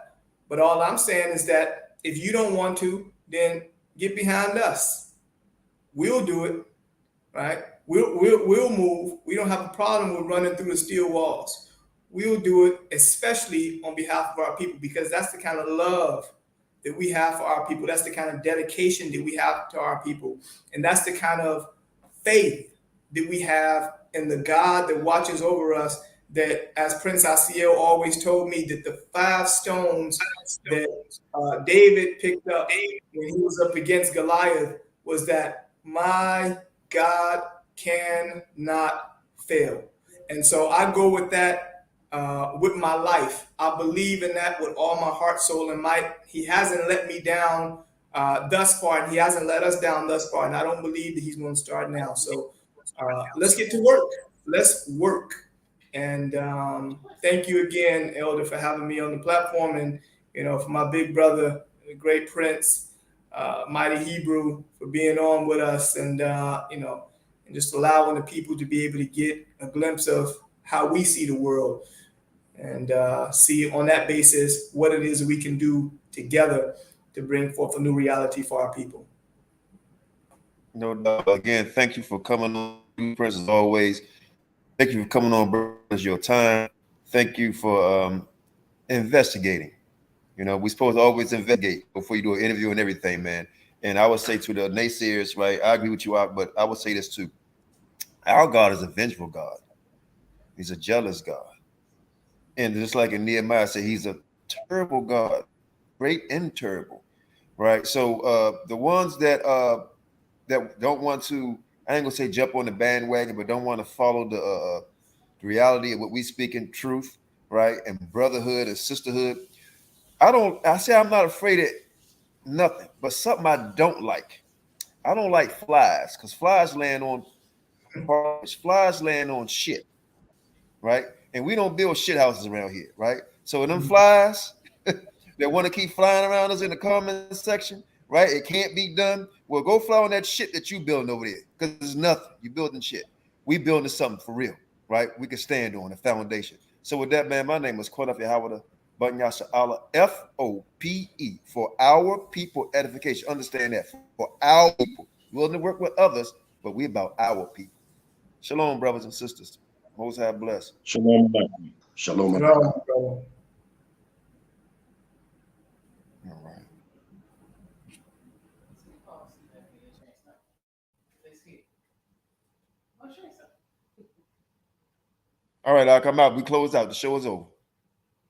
But all I'm saying is that if you don't want to, then get behind us. We'll do it, right? We'll move. We don't have a problem with running through the steel walls. We'll do it, especially on behalf of our people, because that's the kind of love that we have for our people. That's the kind of dedication that we have to our people. And that's the kind of faith that we have in the God that watches over us, that, as Prince Ashriel always told me, that the 5 stones that David picked up when he was up against Goliath was that my God cannot fail. And so I go with that with my life. I believe in that with all my heart, soul, and might. He hasn't let me down thus far, and he hasn't let us down thus far, and I don't believe that he's going to start now. So let's get to work. Let's work. And thank you again, Elder, for having me on the platform, and for my big brother, the great Prince, Mighty Hebrew, for being on with us, and and just allowing the people to be able to get a glimpse of how we see the world, and see on that basis what it is that we can do together to bring forth a new reality for our people. No doubt. Again, thank you for coming on, Prince, as always. Thank you for coming on, brothers, your time. Thank you for investigating. We're supposed to always investigate before you do an interview and everything, man. And I would say to the naysayers, right, I agree with you, but I would say this too. Our God is a vengeful God. He's a jealous God. And just like in Nehemiah said, he's a terrible God, great and terrible, right? So the ones that don't want to, I ain't gonna say jump on the bandwagon, but don't want to follow the reality of what we speak in truth, right? And brotherhood and sisterhood. I say I'm not afraid of nothing, but something I don't like. I don't like flies, because flies land on shit, right? And we don't build shit houses around here, right? So when them flies that want to keep flying around us in the comment section, right? It can't be done. Well, go fly on that shit that you building over there, because it's nothing. You building shit. We building something for real, right? We can stand on a foundation. So with that, man, my name is Qanath Yahawashi. F.O.P.E, for our people edification. Understand that, for our people. We're willing to work with others, but we about our people. Shalom, brothers and sisters. Most High bless. Shalom. Shalom. No, bro. All right. All right, I'll come out. We close out. The show is over.